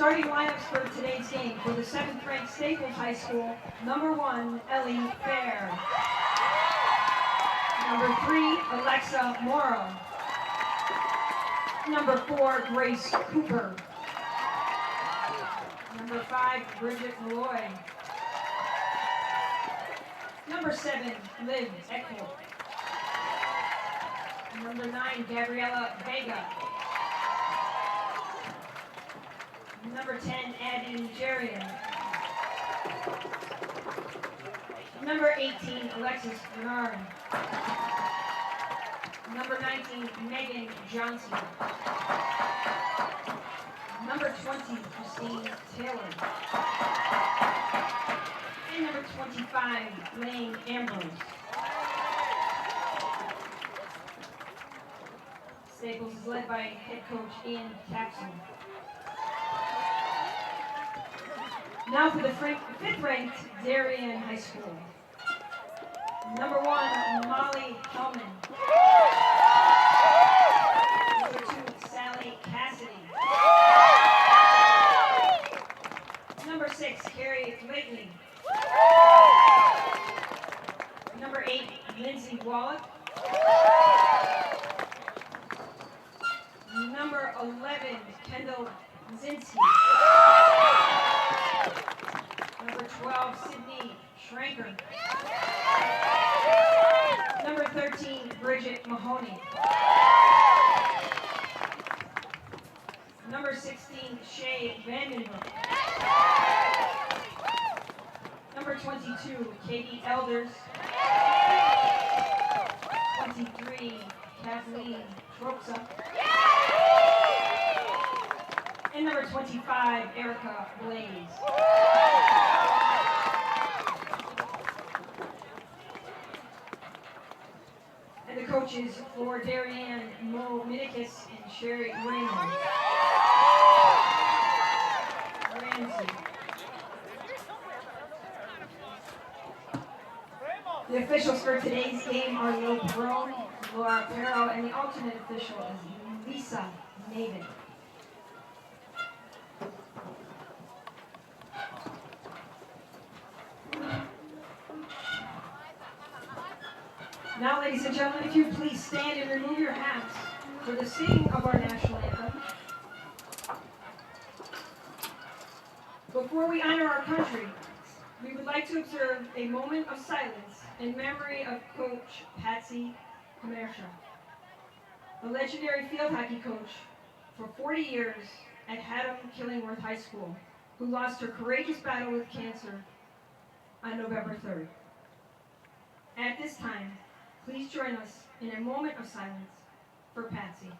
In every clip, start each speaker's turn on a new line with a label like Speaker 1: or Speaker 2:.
Speaker 1: Starting lineups for today's game for the 7th ranked Staples High School, number 1, Ellie Fair. Number 3, Alexa Morrow. Number 4, Grace Cooper. Number 5, Bridget Malloy. Number 7, Liv Echo. Number 9, Gabriela Vega. Number 10, Addie Darien. Number 18, Alexis Bernard. Number 19, Megan Johnson. Number 20, Christine Taylor. And number 25, Lane Ambrose. Staples is led by head coach Ian Tapson. Now for the 5th ranked Darien High School. Number 1, Molly Hellman. Number 2, Sally Cassidy. Number 6, Carrie Lately. Number 8, Lindsay Wallach. Number 11, Kendall Zinski. Number 12, Sydney Schranker. Number 13, Bridget Mahoney. Number 16, Shay Vandenbroek. Number 22, Katie Elders. 23, Kathleen Troxa. And number 25, Erica Blaze. And the coaches for Darien, Mo Minikis and Sherry Raymond. Ramsey. The officials for today's game are Lo Perone, Laura Perro, and the alternate official is Lisa Maven. Now, ladies and gentlemen, if you please stand and remove your hats for the singing of our national anthem. Before we honor our country, we would like to observe a moment of silence in memory of Coach Patsy Commercia, a legendary field hockey coach for 40 years at Haddam Killingworth High School, who lost her courageous battle with cancer on November 3rd. At this time, please join us in a moment of silence for Patsy.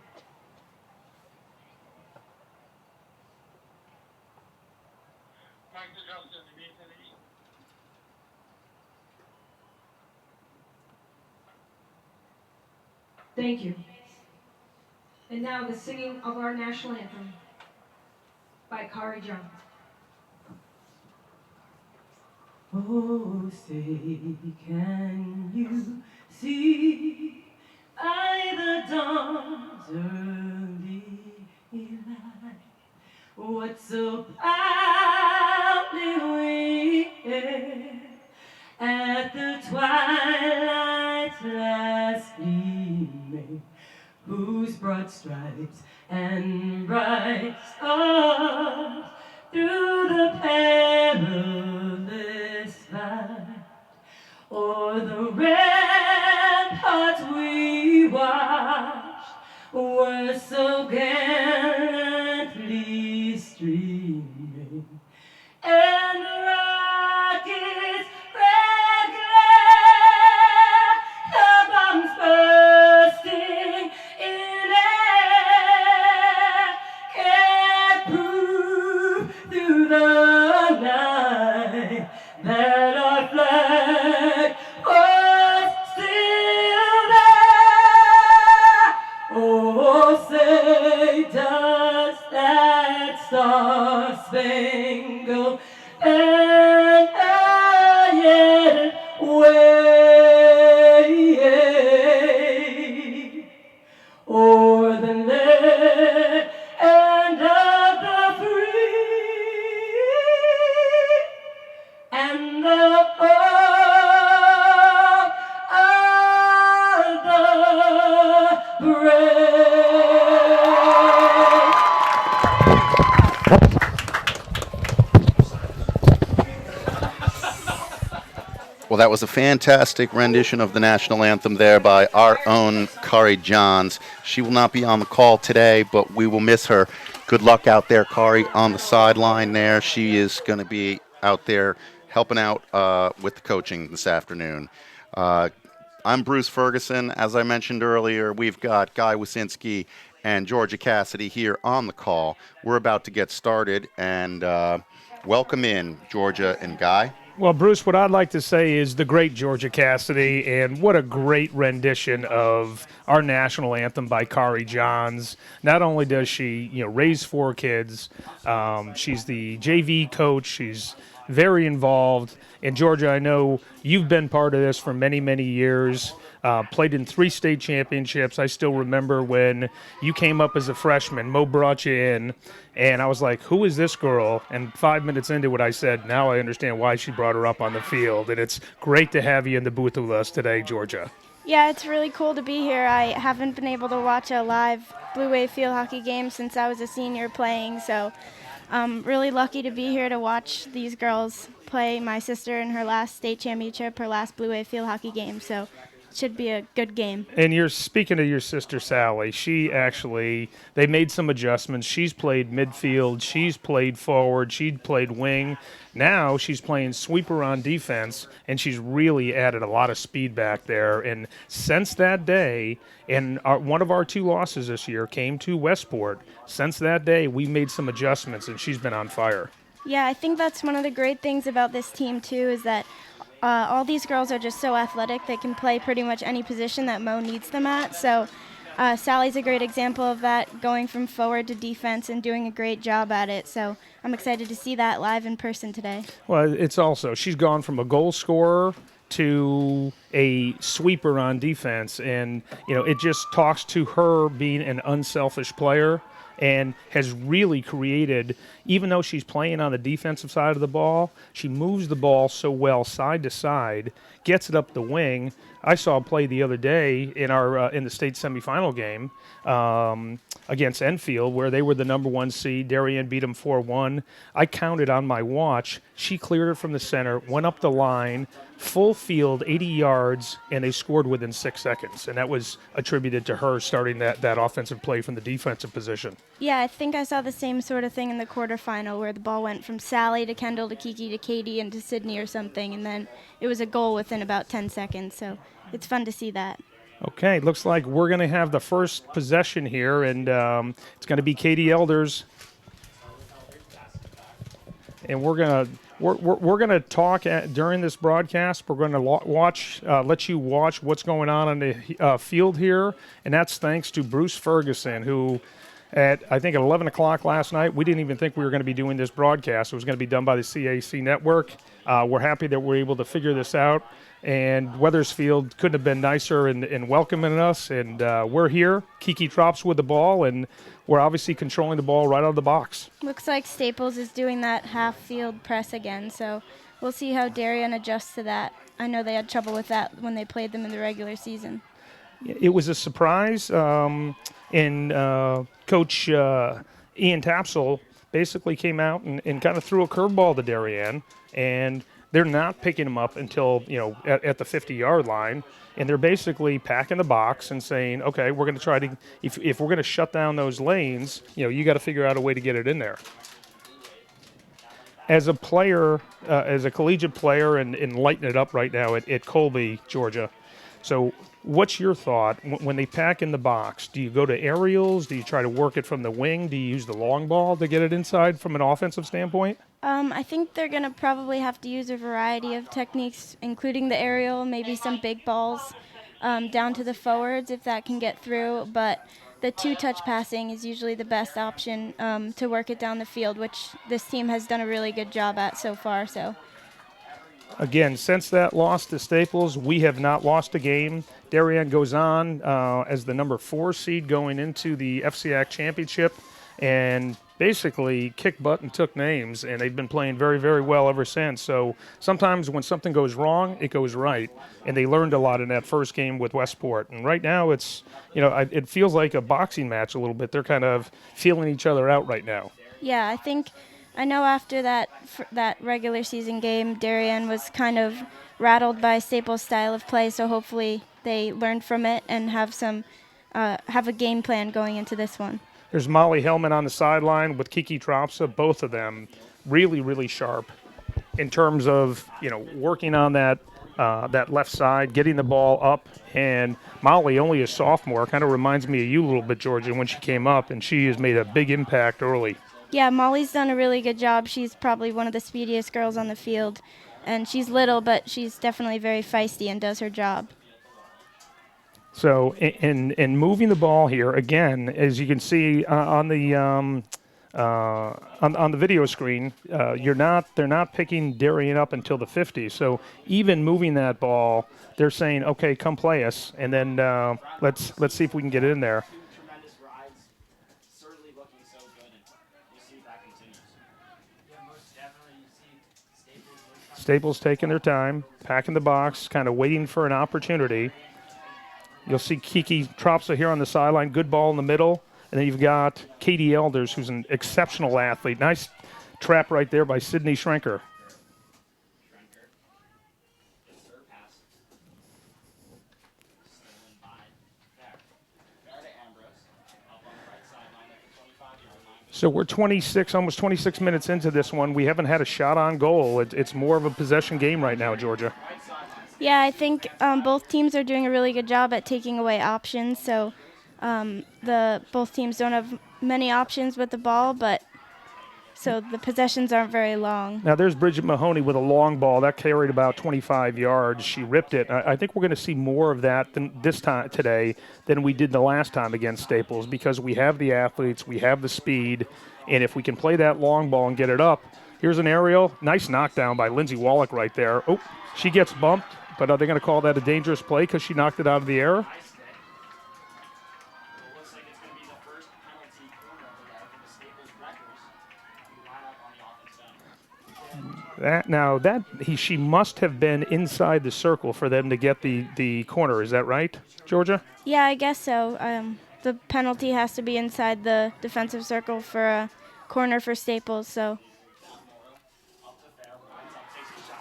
Speaker 1: Thank you. And now the singing of our national anthem by Kari John.
Speaker 2: Oh, say, can you see by the dawn's early light what so proudly we hailed at the twilight's last gleaming, whose broad stripes and bright stars through the perilous fight o'er the ramparts we watched were so gallantly streaming, and the rockets' red glare, the bombs bursting in air, can prove through the night that our flag was still there. Oh, say, does that star-spangled banner yet wave o'er the land of the free?
Speaker 3: that was a fantastic rendition of the national anthem there by our own Kari Johns. She will not be on the call today, but we will miss her. Good luck out there, Kari, on the sideline there. She is going to be out there helping out with the coaching this afternoon. Uh, I'm Bruce Ferguson. As I mentioned earlier, we've got Guy Wasinski and Georgia Cassidy here on the call. We're about to get started, and welcome in, Georgia and Guy.
Speaker 4: Well, Bruce, what I'd like to say is the great Georgia Cassidy, and what a great rendition of our national anthem by Kari Johns. Not only does she, raise 4 kids, she's the JV coach. She's very involved. And Georgia, I know you've been part of this for many, many years. Played in 3 state championships. I still remember when you came up as a freshman, Mo brought you in, and I was like, who is this girl? And 5 minutes into it, I said, now I understand why she brought her up on the field. And it's great to have you in the booth with us today, Georgia.
Speaker 5: Yeah, it's really cool to be here. I haven't been able to watch a live Blue Wave field hockey game since I was a senior playing, so I'm really lucky to be here to watch these girls play my sister in her last state championship, her last Blue Wave field hockey game, so it should be a good game.
Speaker 4: And you're speaking of your sister, Sally. They made some adjustments. She's played midfield. She's played forward. She played wing. Now she's playing sweeper on defense, and she's really added a lot of speed back there. And since that day, and one of our 2 losses this year came to Westport, since that day we made some adjustments, and she's been on fire.
Speaker 5: Yeah, I think that's one of the great things about this team, too, is that all these girls are just so athletic. They can play pretty much any position that Mo needs them at. So Sally's a great example of that, going from forward to defense and doing a great job at it. So I'm excited to see that live in person today.
Speaker 4: Well, she's gone from a goal scorer to a sweeper on defense. And, it just talks to her being an unselfish player and has really created, even though she's playing on the defensive side of the ball, she moves the ball so well side to side, gets it up the wing. I saw a play the other day in the state semifinal game against Enfield, where they were the number 1 seed. Darien beat them 4-1. I counted on my watch. She cleared it from the center, went up the line, full field, 80 yards, and they scored within 6 seconds. And that was attributed to her starting that offensive play from the defensive position.
Speaker 5: Yeah, I think I saw the same sort of thing in the quarterfinal, where the ball went from Sally to Kendall to Kiki to Katie and to Sydney or something, and then it was a goal within about 10 seconds. So it's fun to see that.
Speaker 4: Okay, looks like we're going to have the first possession here, and it's going to be Katie Elders. And we're gonna talk during this broadcast. We're going to let you watch what's going on the field here, and that's thanks to Bruce Ferguson, who at 11 o'clock last night, we didn't even think we were going to be doing this broadcast. It was going to be done by the CAC network. We're happy that we're able to figure this out. And Weathersfield couldn't have been nicer in welcoming us. And we're here. Kiki Trops with the ball, and we're obviously controlling the ball right out of the box.
Speaker 5: Looks like Staples is doing that half-field press again, so we'll see how Darien adjusts to that. I know they had trouble with that when they played them in the regular season.
Speaker 4: It was a surprise, and Coach Ian Tapsell basically came out and kind of threw a curveball to Darien, and they're not picking them up until, at the 50-yard line, and they're basically packing the box and saying, okay, we're going to try to, if we're going to shut down those lanes, you got to figure out a way to get it in there. As a player, as a collegiate player, and lighting it up right now at Colby, Georgia, so what's your thought when they pack in the box? Do you go to aerials? Do you try to work it from the wing? Do you use the long ball to get it inside from an offensive standpoint?
Speaker 5: I think they're going to probably have to use a variety of techniques, including the aerial, maybe some big balls down to the forwards if that can get through. But the 2-touch passing is usually the best option to work it down the field, which this team has done a really good job at so far. So,
Speaker 4: again, since that loss to Staples, we have not lost a game. Darien goes on as the number 4 seed going into the FCAC championship, and basically kicked butt and took names, and they've been playing very, very well ever since. So sometimes when something goes wrong, it goes right, and they learned a lot in that first game with Westport. And right now it's, it feels like a boxing match a little bit. They're kind of feeling each other out right now.
Speaker 5: Yeah, I think I know after that regular season game, Darien was kind of rattled by Staples' style of play, so hopefully they learned from it and have a game plan going into this one.
Speaker 4: There's Molly Hellman on the sideline with Kiki Tropsa, both of them really, really sharp in terms of, working on that left side, getting the ball up. And Molly, only a sophomore, kind of reminds me of you a little bit, Georgia, when she came up, and she has made a big impact early.
Speaker 5: Yeah, Molly's done a really good job. She's probably one of the speediest girls on the field. And she's little, but she's definitely very feisty and does her job.
Speaker 4: So, in moving the ball here again, as you can see on the video screen, they're not picking Darien up until the 50. So even moving that ball, they're saying, okay, come play us, and then let's see if we can get it in there. Staples taking their time, packing the box, kind of waiting for an opportunity. You'll see Kiki Tropsa here on the sideline. Good ball in the middle. And then you've got Katie Elders, who's an exceptional athlete. Nice trap right there by Sydney Schrenker. So we're almost 26 minutes into this one. We haven't had a shot on goal. It's more of a possession game right now, Georgia.
Speaker 5: Yeah, I think both teams are doing a really good job at taking away options. So both teams don't have many options with the ball, so the possessions aren't very long.
Speaker 4: Now there's Bridget Mahoney with a long ball that carried about 25 yards. She ripped it. I think we're going to see more of that today than we did the last time against Staples, because we have the athletes, we have the speed, and if we can play that long ball and get it up. Here's an aerial, nice knockdown by Lindsay Wallach right there. Oh, she gets bumped, but are they going to call that a dangerous play because she knocked it out of the air? She must have been inside the circle for them to get the corner. Is that right, Georgia?
Speaker 5: Yeah, I guess so. The penalty has to be inside the defensive circle for a corner for Staples. So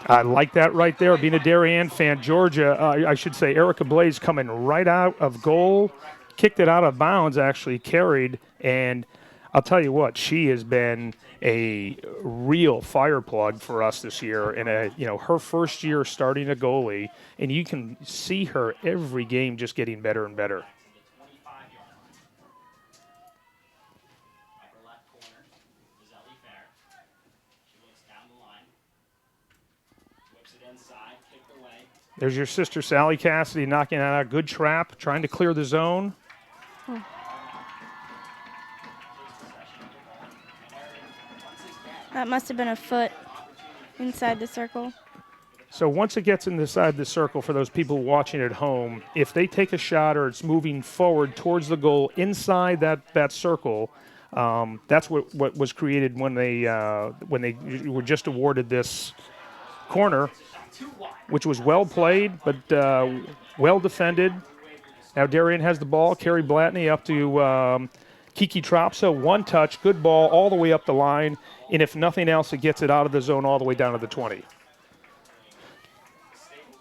Speaker 4: I like that right there. Being a Darien fan, Georgia, I should say Erica Blaze coming right out of goal, kicked it out of bounds, actually carried, and I'll tell you what, she has been a real fire plug for us this year. And her first year starting a goalie, and you can see her every game just getting better and better. There's your sister Sally Cassidy knocking out a good trap, trying to clear the zone. Oh.
Speaker 5: That must have been a foot inside the circle.
Speaker 4: So once it gets inside the circle, for those people watching at home, if they take a shot or it's moving forward towards the goal inside that circle, that's what was created when they were just awarded this corner, which was well played but well defended. Now Darien has the ball. Carrie Blatney up to Kiki Tropsa, one touch, good ball all the way up the line, and if nothing else, it gets it out of the zone all the way down to the 20.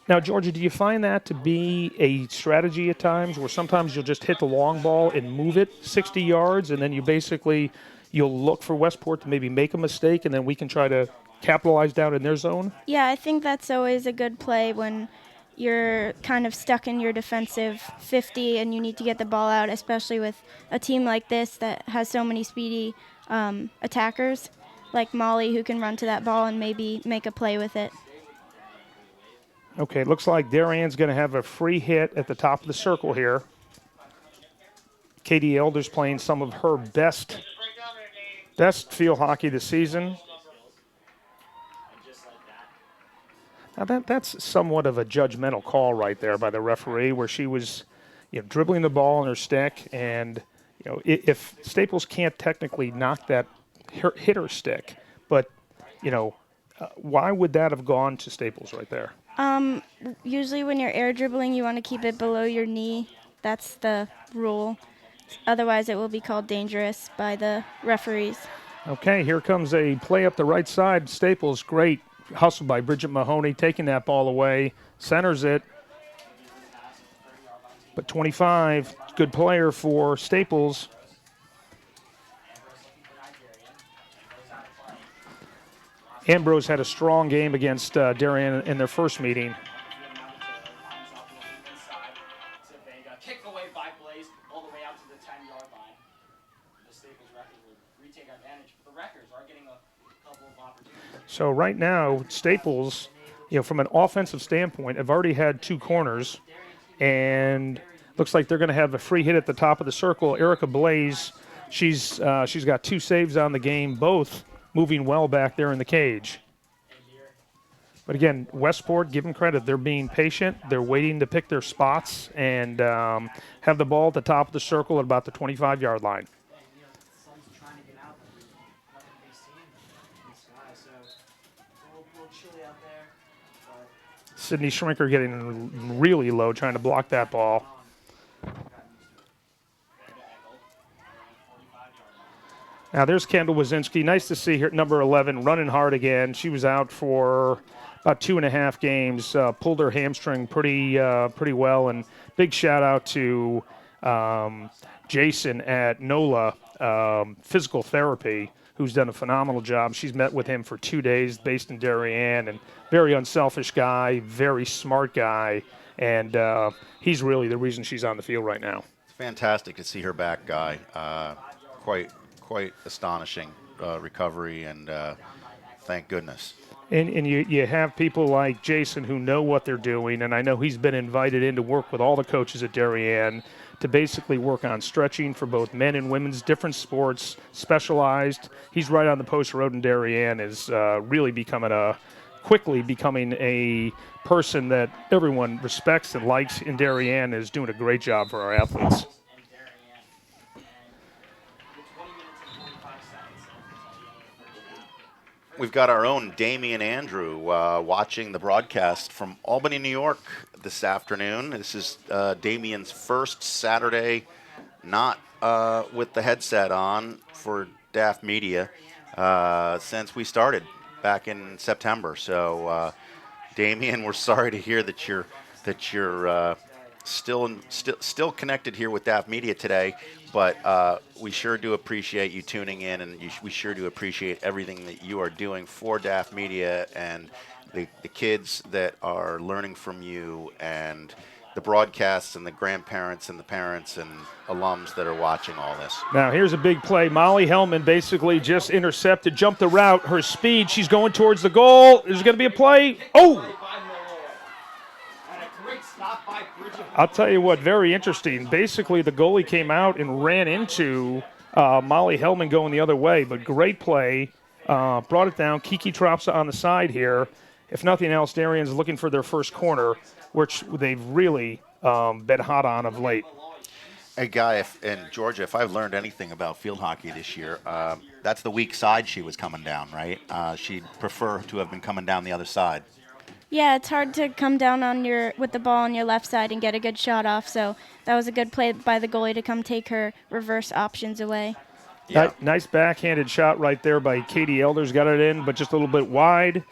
Speaker 4: Now, Georgia, do you find that to be a strategy at times, where sometimes you'll just hit the long ball and move it 60 yards, and then you'll look for Westport to maybe make a mistake, and then we can try to capitalize down in their zone?
Speaker 5: Yeah, I think that's always a good play when you're kind of stuck in your defensive 50 and you need to get the ball out, especially with a team like this that has so many speedy attackers like Molly, who can run to that ball and maybe make a play with it.
Speaker 4: Okay, it looks like Darien's going to have a free hit at the top of the circle here. Katie Elders playing some of her best field hockey this season. Now that's somewhat of a judgmental call right there by the referee, where she was, dribbling the ball on her stick, and if Staples can't technically knock that hit her stick, but why would that have gone to Staples right there?
Speaker 5: Usually when you're air dribbling, you want to keep it below your knee. That's the rule. Otherwise, it will be called dangerous by the referees.
Speaker 4: Okay, here comes a play up the right side. Staples, great hustle by Bridget Mahoney, taking that ball away, centers it. But 25, good player for Staples. Ambrose had a strong game against Darien in their first meeting.
Speaker 2: Kick away by Blaze all the way out to the 10-yard line. The Staples Wreckers would retake advantage, but the Wreckers are getting a couple of opportunities.
Speaker 4: So right now, Staples, from an offensive standpoint, have already had 2 corners, and looks like they're going to have a free hit at the top of the circle. Erica Blaze, she's got 2 saves on the game, both moving well back there in the cage. But again, Westport, give them credit. They're being patient. They're waiting to pick their spots and have the ball at the top of the circle at about the 25-yard line. Sydney Schrinker getting really low, trying to block that ball. Now there's Kendall Wazinski. Nice to see her at number 11 running hard again. She was out for about 2.5 games. Pulled her hamstring pretty well. And big shout out to Jason at NOLA Physical Therapy, who's done a phenomenal job. She's met with him for 2 days, based in Darien, and very unselfish guy, very smart guy, and he's really the reason she's on the field right now.
Speaker 3: It's fantastic to see her back, Guy. Quite astonishing recovery, and thank goodness.
Speaker 4: And you have people like Jason who know what they're doing, and I know he's been invited in to work with all the coaches at Darien to basically work on stretching for both men and women's different sports, specialized. He's right on the post road in Darien, is really quickly becoming a person that everyone respects and likes in Darien, is doing a great job for our athletes.
Speaker 3: We've got our own Damian Andrew watching the broadcast from Albany, New York this afternoon. This is Damian's first Saturday not with the headset on for DAF Media since we started back in September. So, Damian, we're sorry to hear that you're still connected here with DAF Media today. But we sure do appreciate you tuning in, and we sure do appreciate everything that you are doing for DAF Media and the kids that are learning from you, and the broadcasts and the grandparents and the parents and alums that are watching all this.
Speaker 4: Now here's a big play. Molly Hellman basically just intercepted, jumped the route, her speed. She's going towards the goal. There's going to be a play. Oh! I'll tell you what, very interesting. Basically, the goalie came out and ran into Molly Hellman going the other way, but great play. Brought it down. Kiki Tropsa on the side here. If nothing else, Darien's looking for their first corner, which they've really been hot on of late.
Speaker 3: Hey, Guy, and Georgia, if I've learned anything about field hockey this year, that's the weak side she was coming down, right? She'd prefer to have been coming down the other side.
Speaker 5: Yeah, it's hard to come down with the ball on your left side and get a good shot off, so that was a good play by the goalie to come take her reverse options away.
Speaker 3: Yeah.
Speaker 4: Nice backhanded shot right there by Katie Elders. Got it in, but just a little bit wide.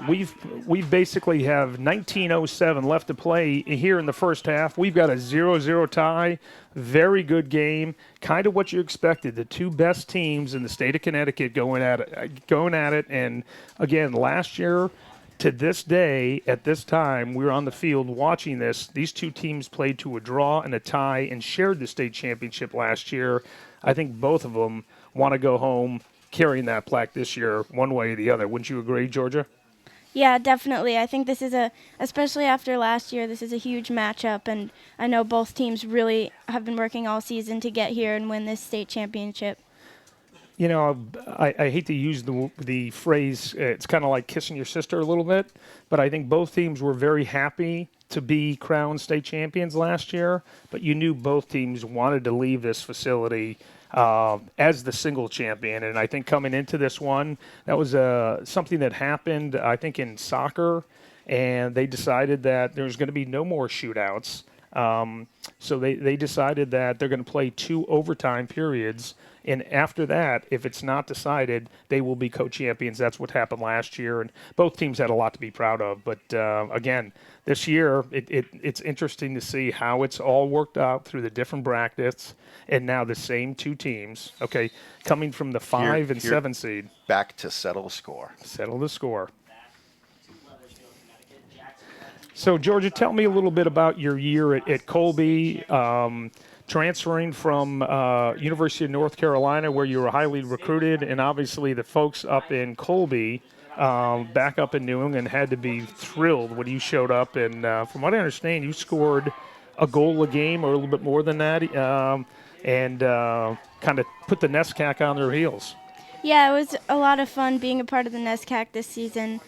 Speaker 4: We basically have 19:07 left to play here in the first half. We've got a 0-0 tie. Very good game. Kind of what you expected. The 2 best teams in the state of Connecticut going at it. And again, last year, to this day, at this time, we were on the field watching this. These 2 teams played to a draw and a tie and shared the state championship last year. I think both of them want to go home carrying that plaque this year, one way or the other. Wouldn't you agree, Georgia?
Speaker 5: Yeah, definitely. I think this is especially after last year, this is a huge matchup, and I know both teams really have been working all season to get here and win this state championship.
Speaker 4: You know, I hate to use the phrase, it's kind of like kissing your sister a little bit, but I think both teams were very happy to be crowned state champions last year, but you knew both teams wanted to leave this facility as the single champion. And I think coming into this one, that was something that happened, I think, in soccer, and they decided that there's going to be no more shootouts. So they decided that they're going to play 2 overtime periods And after that, if it's not decided, they will be co-champions. That's what happened last year, and both teams had a lot to be proud of. But again, this year, it's interesting to see how it's all worked out through the different brackets, and now the same two teams, okay, coming from the 5 and 7 seed.
Speaker 3: Back to settle the score.
Speaker 4: Settle the score. So, Georgia, tell me a little bit about your year at Colby, transferring from University of North Carolina, where you were highly recruited, and obviously the folks up in Colby, back up in New England, had to be thrilled when you showed up. And from what I understand, you scored a goal a game or a little bit more than that, and kind of put the NESCAC on their heels.
Speaker 5: Yeah, it was a lot of fun being a part of the NESCAC this season.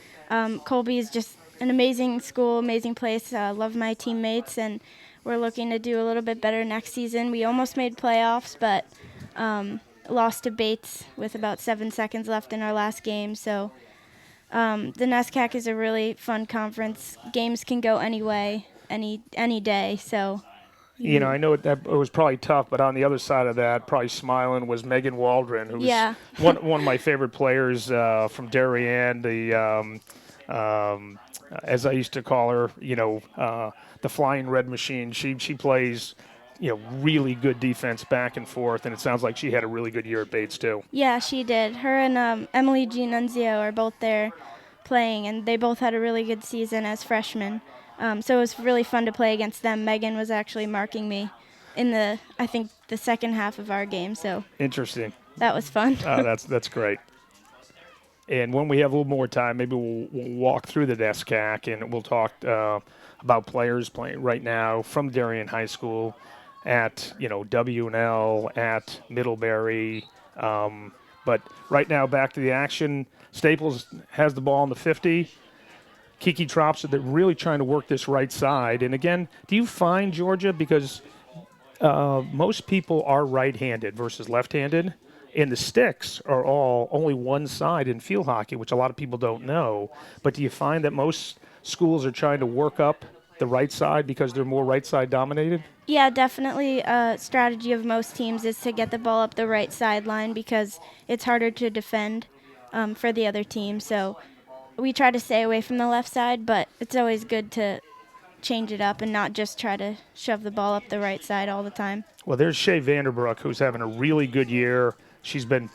Speaker 5: Colby is just an amazing school, amazing place. Love my teammates, and we're looking to do a little bit better next season. We almost made playoffs, but lost to Bates with about 7 seconds left in our last game. So the NESCAC is a really fun conference. Games can go any way, any day. So.
Speaker 4: You know, I know it was probably tough, but on the other side of that, probably smiling, was Megan Waldron, who's one of my favorite players from Darien, as I used to call her, the Flying Red Machine. She plays, really good defense back and forth, and it sounds like she had a really good year at Bates too.
Speaker 5: Yeah, she did. Her and Emily G. Nunzio are both there playing, and they both had a really good season as freshmen. So it was really fun to play against them. Megan was actually marking me in the second half of our game. So
Speaker 4: interesting.
Speaker 5: That was fun.
Speaker 4: That's great. And when we have a little more time, maybe we'll walk through the NESCAC and we'll talk about players playing right now from Darien High School at W&L, at Middlebury. But right now, back to the action. Staples has the ball on the 50. Kiki Trops, they're really trying to work this right side. And again, do you find, Georgia, because most people are right-handed versus left-handed, and the sticks are all only one side in field hockey, which a lot of people don't know. But do you find that most schools are trying to work up the right side because they're more right side dominated?
Speaker 5: Yeah, definitely a strategy of most teams is to get the ball up the right sideline because it's harder to defend for the other team. So we try to stay away from the left side, but it's always good to change it up and not just try to shove the ball up the right side all the time.
Speaker 4: Well, there's Shea Vanderbrook, who's having a really good year. She's been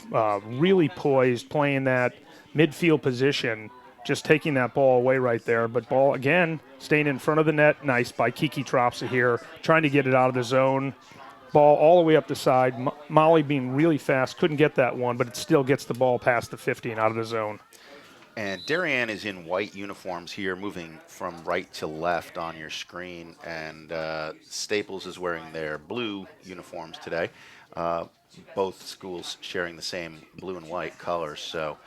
Speaker 4: really poised, playing that midfield position, just taking that ball away right there. But ball, again, staying in front of the net. Nice by Kiki Tropsa here, trying to get it out of the zone. Ball all the way up the side. Molly being really fast, couldn't get that one, but it still gets the ball past the 50 and out of the zone.
Speaker 3: And Darien is in white uniforms here, moving from right to left on your screen. And Staples is wearing their blue uniforms today. Both schools sharing the same blue and white colors. So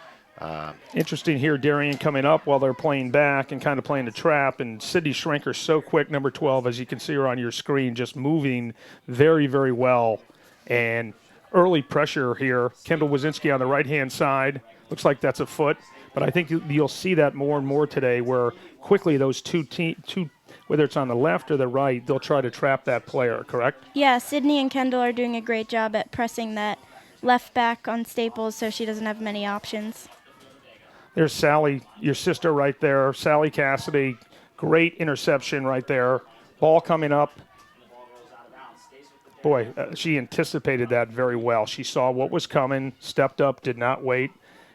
Speaker 4: interesting here, Darien coming up while they're playing back and kind of playing the trap. And Sydney Schrenker so quick, number 12, as you can see her on your screen, just moving very, very well. And early pressure here. Kendall Wazinski on the right-hand side. Looks like that's a foot. But I think you'll see that more and more today where quickly those two, whether it's on the left or the right, they'll try to trap that player, correct?
Speaker 5: Yeah, Sydney and Kendall are doing a great job at pressing that left back on Staples so she doesn't have many options.
Speaker 4: There's Sally, your sister right there, Sally Cassidy. Great interception right there. Ball coming up. Boy, she anticipated that very well. She saw what was coming, stepped up, did not wait.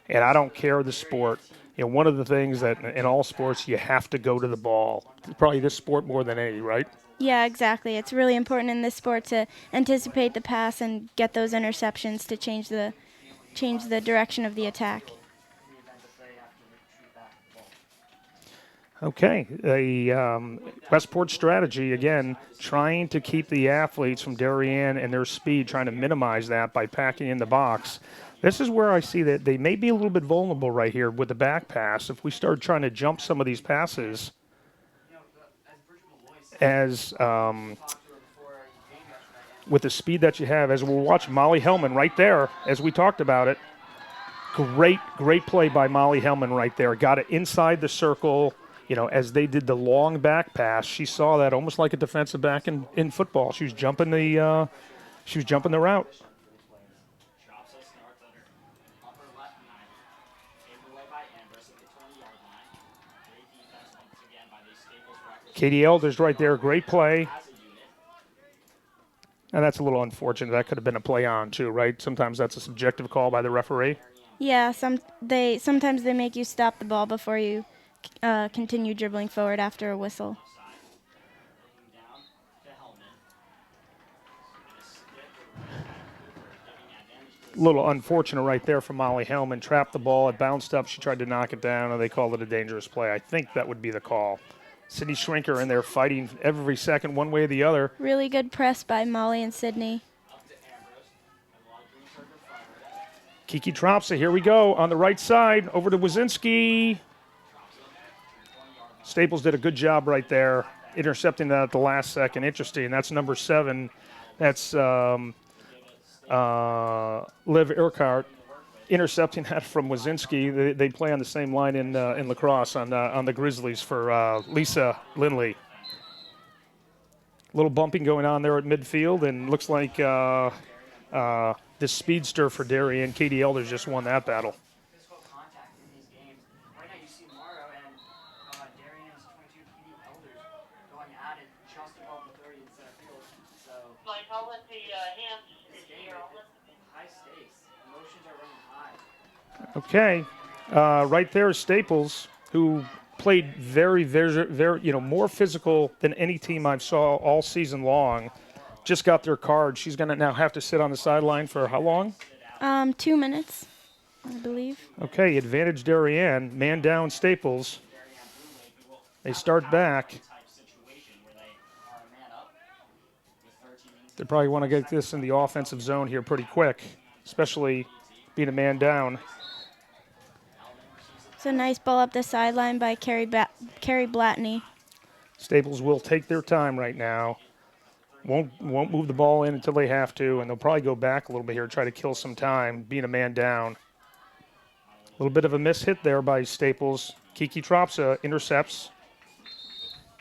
Speaker 4: And I don't care the sport. One of the things that in all sports, you have to go to the ball. Probably this sport more than any, right?
Speaker 5: Yeah, exactly. It's really important in this sport to anticipate the pass and get those interceptions to change the direction of the attack.
Speaker 4: Okay, the Westport strategy, again, trying to keep the athletes from Darien and their speed, trying to minimize that by packing in the box. This is where I see that they may be a little bit vulnerable right here with the back pass. If we start trying to jump some of these passes as with the speed that you have, as we'll watch Molly Hellman right there, as we talked about it. Great play by Molly Hellman right there. Got it inside the circle. As they did the long back pass, she saw that almost like a defensive back in football. She was jumping the route. Katie Elder's right there. Great play. And that's a little unfortunate. That could have been a play on, too, right? Sometimes that's a subjective call by the referee.
Speaker 5: Yeah, sometimes they make you stop the ball before you continue dribbling forward after a whistle.
Speaker 4: A little unfortunate right there for Molly Hellman. Trapped the ball. It bounced up. She tried to knock it down, and they called it a dangerous play. I think that would be the call. Sydney Schrinker in there fighting every second one way or the other.
Speaker 5: Really good press by Molly and Sydney.
Speaker 4: Kiki Tropsa, here we go. On the right side, over to Wazinski. Staples did a good job right there, intercepting that at the last second. Interesting. That's number 7. That's Liv Urquhart intercepting that from Wazinski. They play on the same line in lacrosse on the Grizzlies for Lisa Lindley. A little bumping going on there at midfield, and looks like this speedster for Darien, Katie Elders, just won that battle.
Speaker 2: Physical contact in these games. Right now you see Morrow and Darien's 22 Katie Elders going at it just above the 30 instead of field. So
Speaker 6: Mike, I'll let the hands
Speaker 2: this
Speaker 6: sit
Speaker 2: game
Speaker 6: here. I'll let
Speaker 2: high stakes. Emotions are running high.
Speaker 4: Okay, right there is Staples, who played very, more physical than any team I've saw all season long. Just got their card. She's going to now have to sit on the sideline for how long?
Speaker 5: 2 minutes, I believe.
Speaker 4: Okay, advantage Darien. Man down Staples. They start back. They probably want to get this in the offensive zone here pretty quick, especially being a man down.
Speaker 5: It's a nice ball up the sideline by Carrie Blatney.
Speaker 4: Staples will take their time right now. Won't move the ball in until they have to, and they'll probably go back a little bit here, try to kill some time, being a man down. A little bit of a miss hit there by Staples. Kiki Tropsa intercepts.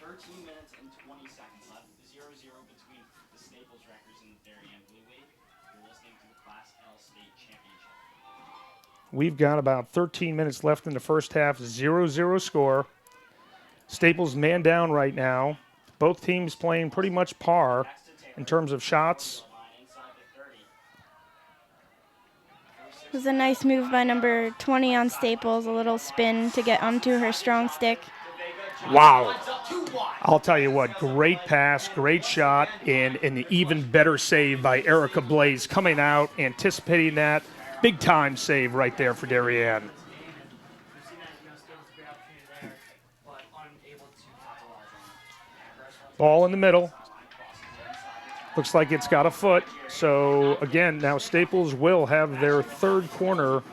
Speaker 2: 13 minutes and 20 seconds left. 0-0 between the Staples Wreckers and the Darien Blue Wave. You're listening to the Class L State Championship.
Speaker 4: We've got about 13 minutes left in the first half. 0-0 score. Staples man down right now. Both teams playing pretty much par in terms of shots.
Speaker 5: It was a nice move by number 20 on Staples, a little spin to get onto her strong stick.
Speaker 4: Wow. I'll tell you what, great pass, great shot, and an even better save by Erica Blaze coming out, anticipating that. Big time save right there for Darien. Ball in the middle. Looks like it's got a foot. So, again, now Staples will have their third corner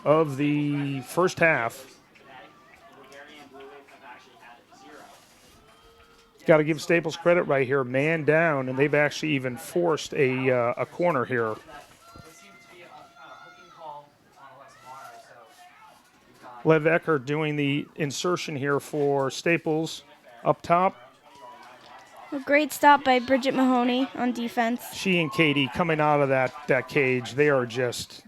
Speaker 4: of the first half. Got to give Staples credit right here. Man down, and they've actually even forced a corner here. Lev Eckert doing the insertion here for Staples up top.
Speaker 5: A great stop by Bridget Mahoney on defense.
Speaker 4: She and Katie coming out of that cage, they are just,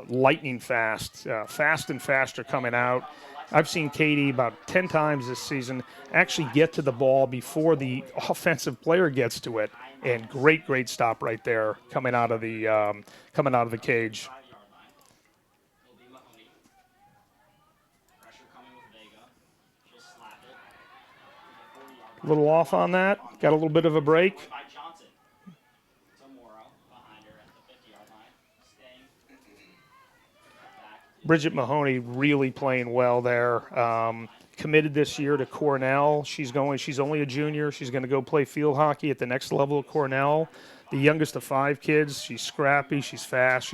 Speaker 4: lightning fast. Fast and faster coming out. I've seen Katie about 10 times this season actually get to the ball before the offensive player gets to it. And great stop right there coming out of the cage. A little off on that. Got a little bit of a break. Bridget Mahoney really playing well there. Committed this year to Cornell. She's only a junior. She's going to go play field hockey at the next level at Cornell. The youngest of 5 kids. She's scrappy. She's fast.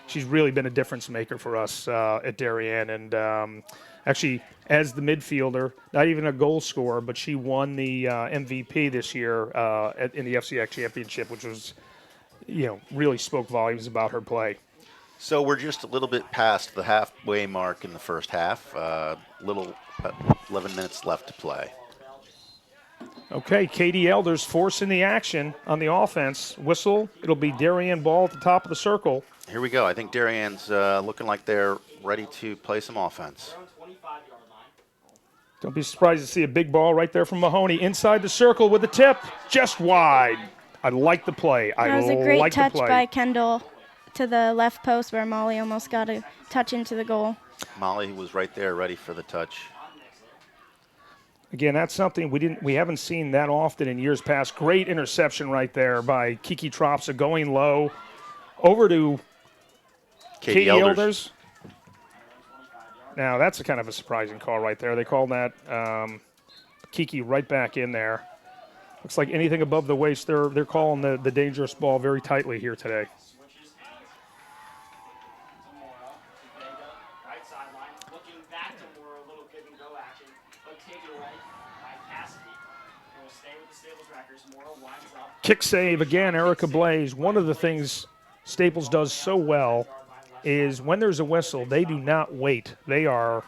Speaker 4: She's really been a difference maker for us at Darien. And actually, as the midfielder, not even a goal scorer, but she won the MVP this year in the FCX championship, which was, really spoke volumes about her play.
Speaker 3: So we're just a little bit past the halfway mark in the first half. 11 minutes left to play.
Speaker 4: Okay, Katie Elders forcing the action on the offense. Whistle, it'll be Darien ball at the top of the circle.
Speaker 3: Here we go. I think Darien's looking like they're ready to play some offense.
Speaker 2: Their own 25-yard line.
Speaker 4: Don't be surprised to see a big ball right there from Mahoney inside the circle with a tip, just wide. I like the play.
Speaker 5: That was a great touch by Kendall to the left post where Molly almost got a touch into the goal.
Speaker 3: Molly was right there ready for the touch.
Speaker 4: Again, that's something we haven't seen that often in years past. Great interception right there by Kiki Tropsa going low over to Katie Elders. Now, that's a kind of a surprising call right there. They called that Kiki right back in there. Looks like anything above the waist, they're calling the dangerous ball very tightly here today.
Speaker 2: Switches hands. Tamora to Vega, right sideline. Looking back to Tamora, a little give and go action, but taken away by Cassidy. It will stay with the Staples Wreckers. Mora winds up.
Speaker 4: Kick save again, Erica Blaze. One of the things Staples does so well is when there's a whistle, they do not wait. They are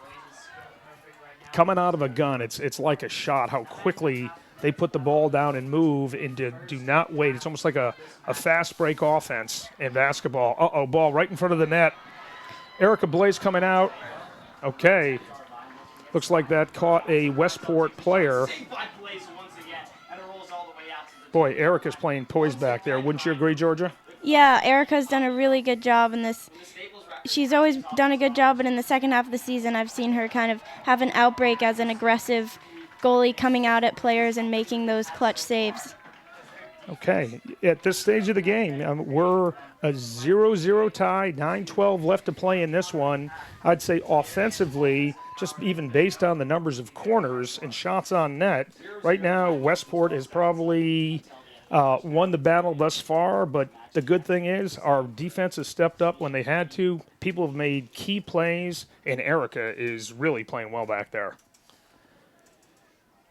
Speaker 4: coming out of a gun. It's like a shot, how quickly they put the ball down and move and do not wait. It's almost like a fast break offense in basketball. Uh-oh, ball right in front of the net. Erica Blaze coming out. Okay. Looks like that caught a Westport player.
Speaker 2: Saved by Blaze once again, and it rolls all the way out to the
Speaker 4: Boy, Erica's playing poised back there. Wouldn't you agree, Georgia?
Speaker 5: Yeah, Erica's done a really good job in this. She's always done a good job, but in the second half of the season, I've seen her kind of have an outbreak as an aggressive goalie coming out at players and making those clutch saves.
Speaker 4: Okay, at this stage of the game, we're a 0-0 tie, 9-12 left to play in this one. I'd say offensively, just even based on the numbers of corners and shots on net, right now Westport has probably won the battle thus far, but the good thing is our defense has stepped up when they had to. People have made key plays, and Erica is really playing well back there.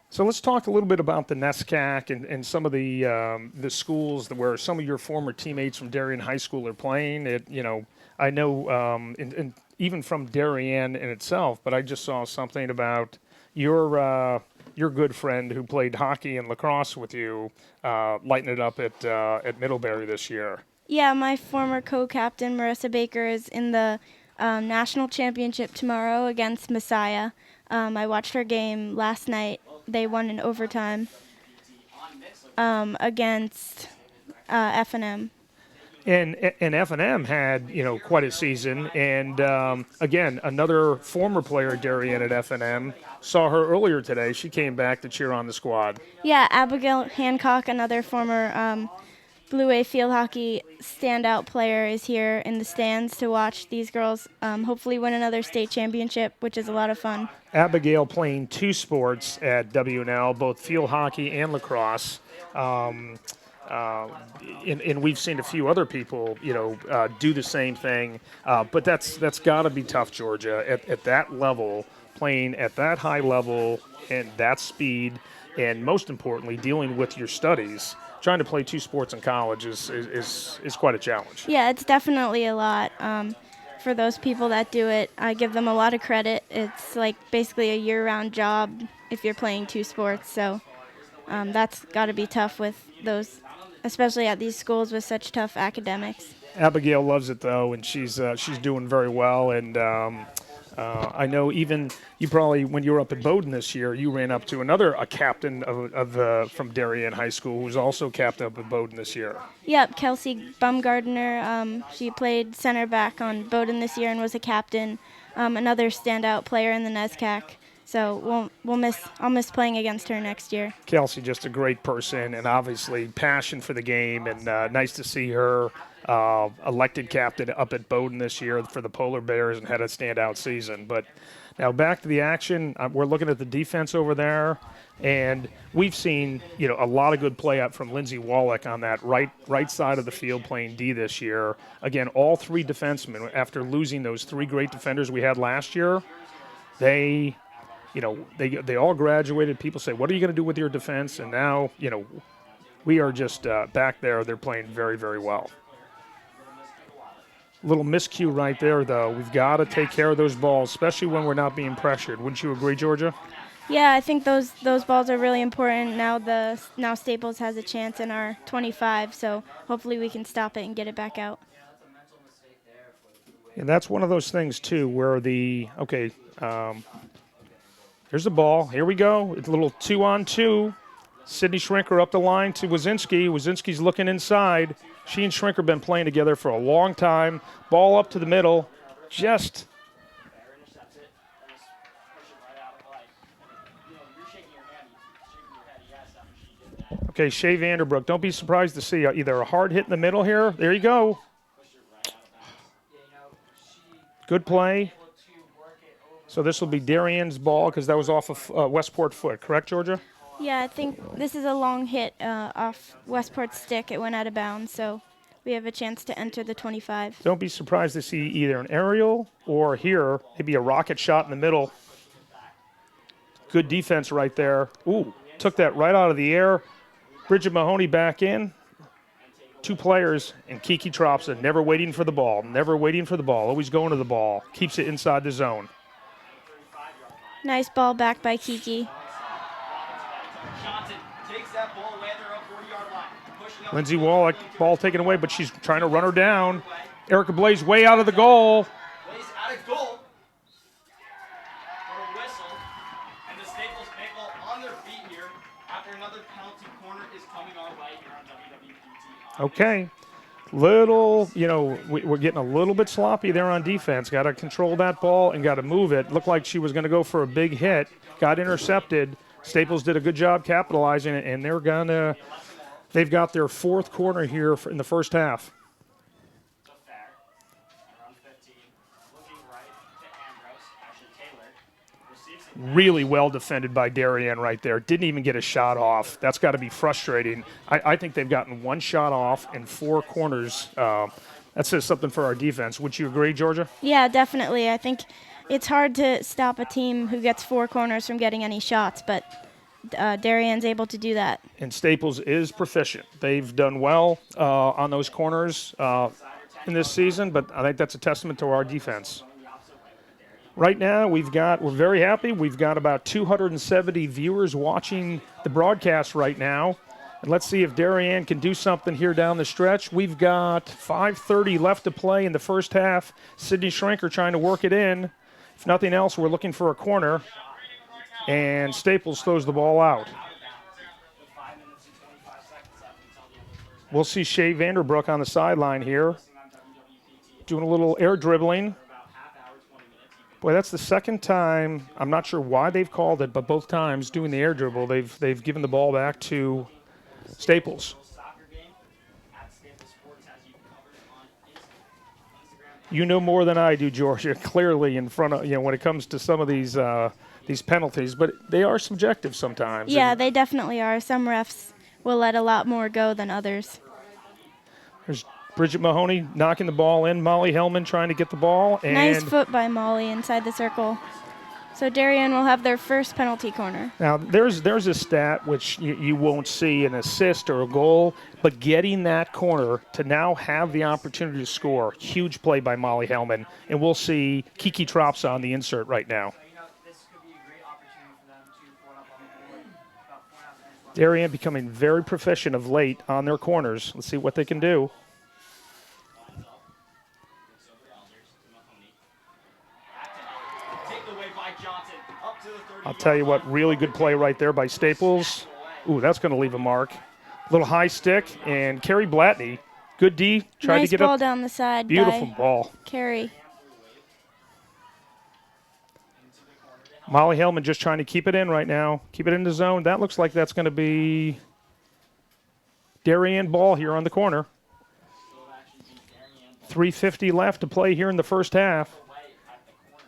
Speaker 4: So let's talk a little bit about the NESCAC and some of the schools where some of your former teammates from Darien High School are playing. I know, and even from Darien in itself, but I just saw something about your good friend who played hockey and lacrosse with you, lighting it up at Middlebury this year.
Speaker 5: Yeah, my former co-captain Marissa Baker is in the national championship tomorrow against Messiah. I watched her game last night. They won in overtime against F&M.
Speaker 4: And F&M had, quite a season. And, again, another former player, Darien at F&M, saw her earlier today. She came back to cheer on the squad.
Speaker 5: Yeah, Abigail Hancock, another former Blue A field hockey standout player, is here in the stands to watch these girls hopefully win another state championship, which is a lot of fun.
Speaker 4: Abigail playing two sports at WNL, both field hockey and lacrosse. And we've seen a few other people, do the same thing. But that's got to be tough, Georgia, at that level, playing at that high level and that speed, and most importantly, dealing with your studies. Trying to play two sports in college is quite a challenge.
Speaker 5: Yeah, it's definitely a lot. For those people that do it, I give them a lot of credit. It's like basically a year-round job if you're playing two sports. So that's got to be tough with those, especially at these schools with such tough academics.
Speaker 4: Abigail loves it though, and she's doing very well. And I know even you probably, when you were up at Bowdoin this year, you ran up to a captain from Darien High School who's also captain up at Bowdoin this year.
Speaker 5: Yep, Kelsey Bumgardner. She played center back on Bowdoin this year and was a captain. Another standout player in the NESCAC. So I'll miss playing against her next year.
Speaker 4: Kelsey, just a great person, and obviously passion for the game, and nice to see her elected captain up at Bowdoin this year for the Polar Bears and had a standout season. But now back to the action. We're looking at the defense over there, and we've seen a lot of good play up from Lindsay Wallach on that right side of the field playing D this year. Again, all three defensemen, after losing those three great defenders we had last year, they all graduated. People say, what are you going to do with your defense? And now, we are just back there. They're playing very, very well. Little miscue right there, though. We've got to take care of those balls, especially when we're not being pressured. Wouldn't you agree, Georgia?
Speaker 5: Yeah, I think those balls are really important. Now Staples has a chance in our 25, so hopefully we can stop it and get it back out.
Speaker 4: And that's one of those things too, where here's the ball. Here we go. It's a little 2-on-2. Sydney Schrinker up the line to Wazinski. Wazinski's looking inside. She and Schrinker been playing together for a long time. Ball up to the middle. Just
Speaker 2: Bear intercepts it and just push it right out of play. You're shaking your head yes after she did that.
Speaker 4: okay. Shea Vanderbrook. Don't be surprised to see either a hard hit in the middle here. There you go.
Speaker 2: Pushed it right out of bounds.
Speaker 4: Good play. So this will be Darien's ball because that was off of Westport foot. Correct, Georgia?
Speaker 5: Yeah, I think this is a long hit off Westport's stick. It went out of bounds, so we have a chance to enter the 25.
Speaker 4: Don't be surprised to see either an aerial or here, maybe a rocket shot in the middle. Good defense right there. Ooh, took that right out of the air. Bridget Mahoney back in. 2 players, and Kiki Tropson, never waiting for the ball, always going to the ball. Keeps it inside the zone.
Speaker 5: Nice ball back by Kiki.
Speaker 2: Johnson takes that ball away. They're up 40-yard line. Pushing up
Speaker 4: Lindsay Wallach, ball taken away, but she's trying to run her down. Erica Blaze way out of the goal.
Speaker 2: Blaze out of goal. For a whistle. And the Staples Maple on their feet here after another penalty corner is coming our way here on WWPT.
Speaker 4: Okay. We're getting a little bit sloppy there on defense. Got to control that ball and got to move it. Looked like she was going to go for a big hit. Got intercepted. Staples did a good job capitalizing it, and they've got their 4th corner here in the first half. Really well defended by Darien right there. Didn't even get a shot off. That's got to be frustrating. I think they've gotten 1 shot off in 4 corners. That says something for our defense. Would you agree, Georgia?
Speaker 5: Yeah, definitely. I think it's hard to stop a team who gets 4 corners from getting any shots, but Darien's able to do that.
Speaker 4: And Staples is proficient. They've done well on those corners in this season, but I think that's a testament to our defense. Right now, we're very happy. We've got about 270 viewers watching the broadcast right now. And let's see if Darien can do something here down the stretch. We've got 5:30 left to play in the first half. Sydney Schrinker trying to work it in. If nothing else, we're looking for a corner. And Staples throws the ball out. We'll see Shea Vanderbrook on the sideline here, doing a little air dribbling. Boy, that's the second time. I'm not sure why they've called it, but both times doing the air dribble, they've given the ball back to Staples. You know more than I do, Georgia, clearly in front of, when it comes to some of these penalties, but they are subjective sometimes.
Speaker 5: Yeah, they definitely are. Some refs will let a lot more go than others.
Speaker 4: There's Bridget Mahoney knocking the ball in. Molly Hellman trying to get the ball. And
Speaker 5: nice foot by Molly inside the circle. So Darien will have their first penalty corner.
Speaker 4: Now, there's a stat which you won't see, an assist or a goal, but getting that corner to now have the opportunity to score, huge play by Molly Hellman. And we'll see Kiki Tropsa on the insert right now. Darien becoming very proficient of late on their corners. Let's see what they can do. I'll tell you what, really good play right there by Staples. Ooh, that's going to leave a mark. Little high stick, and Carrie Blatney, good D, tried
Speaker 5: nice
Speaker 4: to get up.
Speaker 5: Nice ball down the side.
Speaker 4: Beautiful ball.
Speaker 5: Carrie.
Speaker 4: Molly Hellman just trying to keep it in right now. Keep it in the zone. That looks like that's going to be Darien ball here on the corner. 3:50 left to play here in the first half.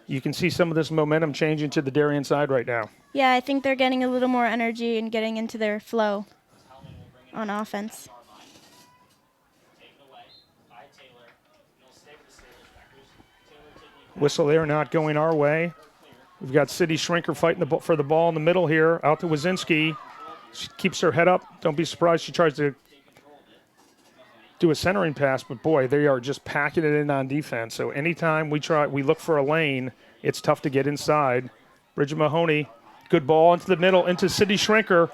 Speaker 4: You can see some of this momentum changing to the Darien side right now.
Speaker 5: Yeah, I think they're getting a little more energy and getting into their flow on offense.
Speaker 4: Whistle there not going our way. We've got Sydney Schrinker fighting for the ball in the middle here. Out to Wazinski. She keeps her head up. Don't be surprised she tries to do a centering pass, but boy, they are just packing it in on defense. So anytime we look for a lane, it's tough to get inside. Bridget Mahoney Good ball into the middle, into Sydney Shrinker.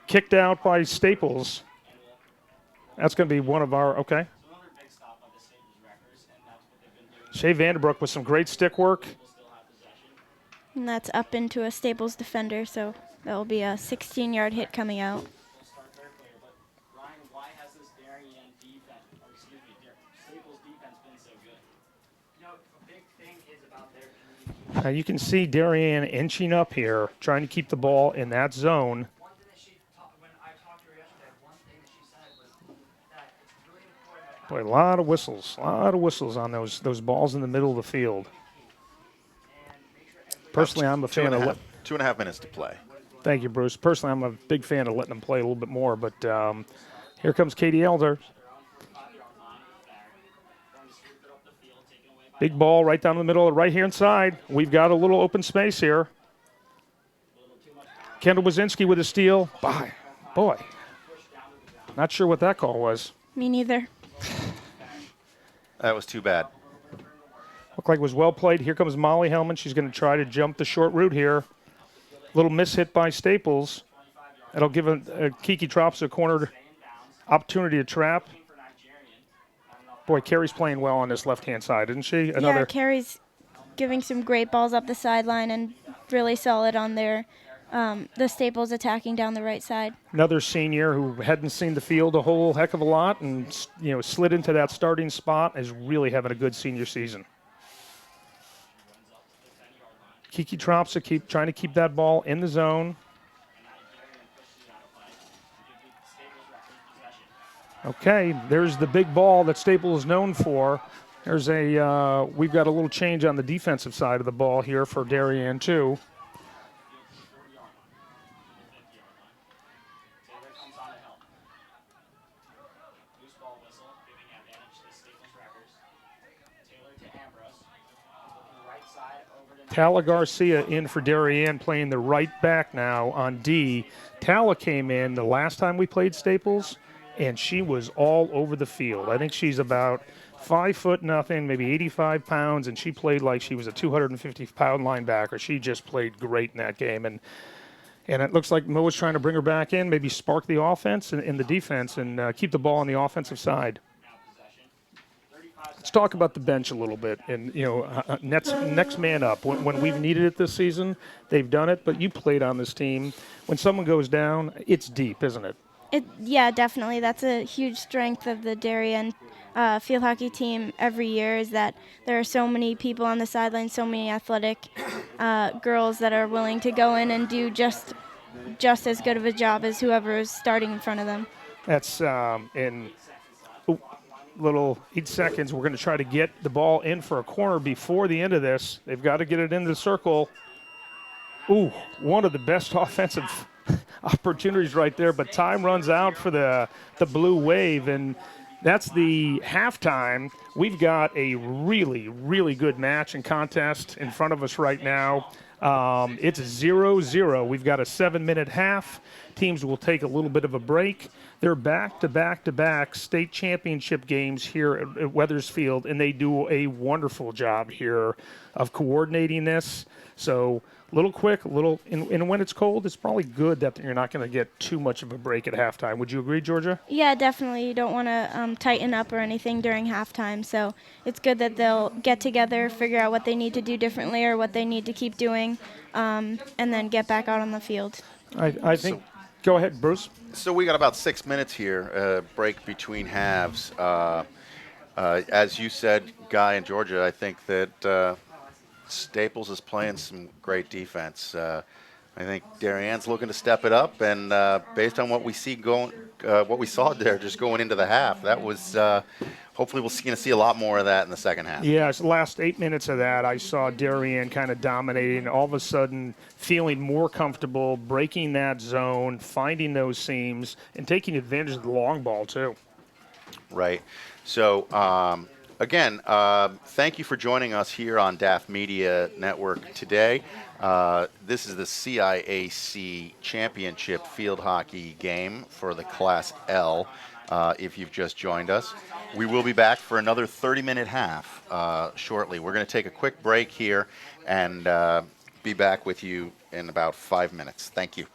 Speaker 4: Kicked out by Staples. That's going to be one of our, okay.
Speaker 2: Another big stop by the Staples Wreckers, and that's what they've been doing.
Speaker 4: Shea Vanderbrook with some great stick work.
Speaker 2: People still have possession.
Speaker 5: And that's up into a Staples defender, so that will be a 16-yard hit coming out.
Speaker 2: We'll start their player, but Ryan, why has this Darien defense, or excuse me, Staples defense been so good? You know, a big thing is about their communication.
Speaker 4: You can see Darien inching up here, trying to keep the ball in that zone.
Speaker 2: One thing that she taught, when I talked to her yesterday, one thing that she said was that it's really important that
Speaker 4: Boy, a lot of whistles on those balls in the middle of the field. Personally, I'm a fan of
Speaker 3: 2.5 minutes to play.
Speaker 4: Thank you, Bruce. Personally, I'm a big fan of letting them play a little bit more, but here comes Katie Elder. Big ball right down the middle, right-hand side. We've got a little open space here. Kendall Wazinski with a steal. Boy, not sure what that call was.
Speaker 5: Me neither.
Speaker 3: That was too bad.
Speaker 4: Looked like it was well played. Here comes Molly Hellman. She's going to try to jump the short route here. Little miss hit by Staples. That'll give a Kiki Trops a cornered opportunity to trap. Boy, Carrie's playing well on this left-hand side, isn't she?
Speaker 5: Yeah, Carrie's giving some great balls up the sideline and really solid on their the Staples attacking down the right side.
Speaker 4: Another senior who hadn't seen the field a whole heck of a lot and slid into that starting spot is really having a good senior season. Kiki Trops trying to keep that ball in the zone. Okay, there's the big ball that Staples is known for. There's we've got a little change on the defensive side of the ball here for Darien too. Tala Garcia in for Darien, playing the right back now on D. Tala came in the last time we played Staples, and she was all over the field. I think she's about 5'0", maybe 85 pounds, and she played like she was a 250-pound linebacker. She just played great in that game, and it looks like Mo was trying to bring her back in, maybe spark the offense and the defense, and keep the ball on the offensive side. Let's talk about the bench a little bit, and next man up. When we've needed it this season, they've done it. But you played on this team. When someone goes down, it's deep, isn't it?
Speaker 5: Yeah, definitely. That's a huge strength of the Darien field hockey team every year is that there are so many people on the sideline, so many athletic girls that are willing to go in and do just as good of a job as whoever is starting in front of them.
Speaker 4: That's in little 8 seconds. We're going to try to get the ball in for a corner before the end of this. They've got to get it into the circle. Ooh, one of the best offensive opportunities right there, but time runs out for the Blue Wave, and that's the halftime. We've got a really, really good match and contest in front of us right now. It's 0-0. We've got a 7-minute half. Teams will take a little bit of a break. They're back-to-back state championship games here at Weathersfield, and they do a wonderful job here of coordinating this. So little quick, and when it's cold, it's probably good that you're not going to get too much of a break at halftime. Would you agree, Georgia?
Speaker 5: Yeah, definitely. You don't want to tighten up or anything during halftime. So it's good that they'll get together, figure out what they need to do differently or what they need to keep doing, and then get back out on the field.
Speaker 4: I think. Go ahead, Bruce.
Speaker 3: So we got about 6 minutes here, break between halves. As you said, Guy and Georgia, I think that Staples is playing some great defense. I think Darienne's looking to step it up, and based on what we saw there, just going into the half, that was. Hopefully, we're going to see a lot more of that in the second half.
Speaker 4: Yeah, it's the last 8 minutes of that, I saw Darien kind of dominating, all of a sudden feeling more comfortable, breaking that zone, finding those seams, and taking advantage of the long ball, too.
Speaker 3: Right. So, again, thank you for joining us here on DAF Media Network today. This is the CIAC Championship Field Hockey game for the Class L, if you've just joined us. We will be back for another 30-minute half shortly. We're going to take a quick break here and be back with you in about 5 minutes. Thank you.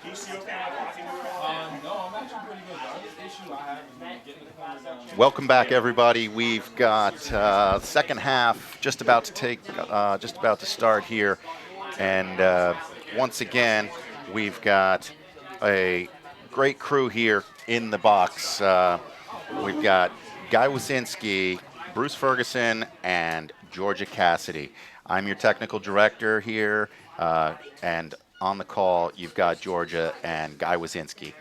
Speaker 7: No, I'm actually pretty good. The only issue I have is getting the corner down.
Speaker 3: Welcome back, everybody. We've got second half just about to start here, and once again, we've got a great crew here in the box. We've got Guy Wasinski, Bruce Ferguson, and Georgia Cassidy. I'm your technical director here, and on the call, you've got Georgia and Guy Wasinski.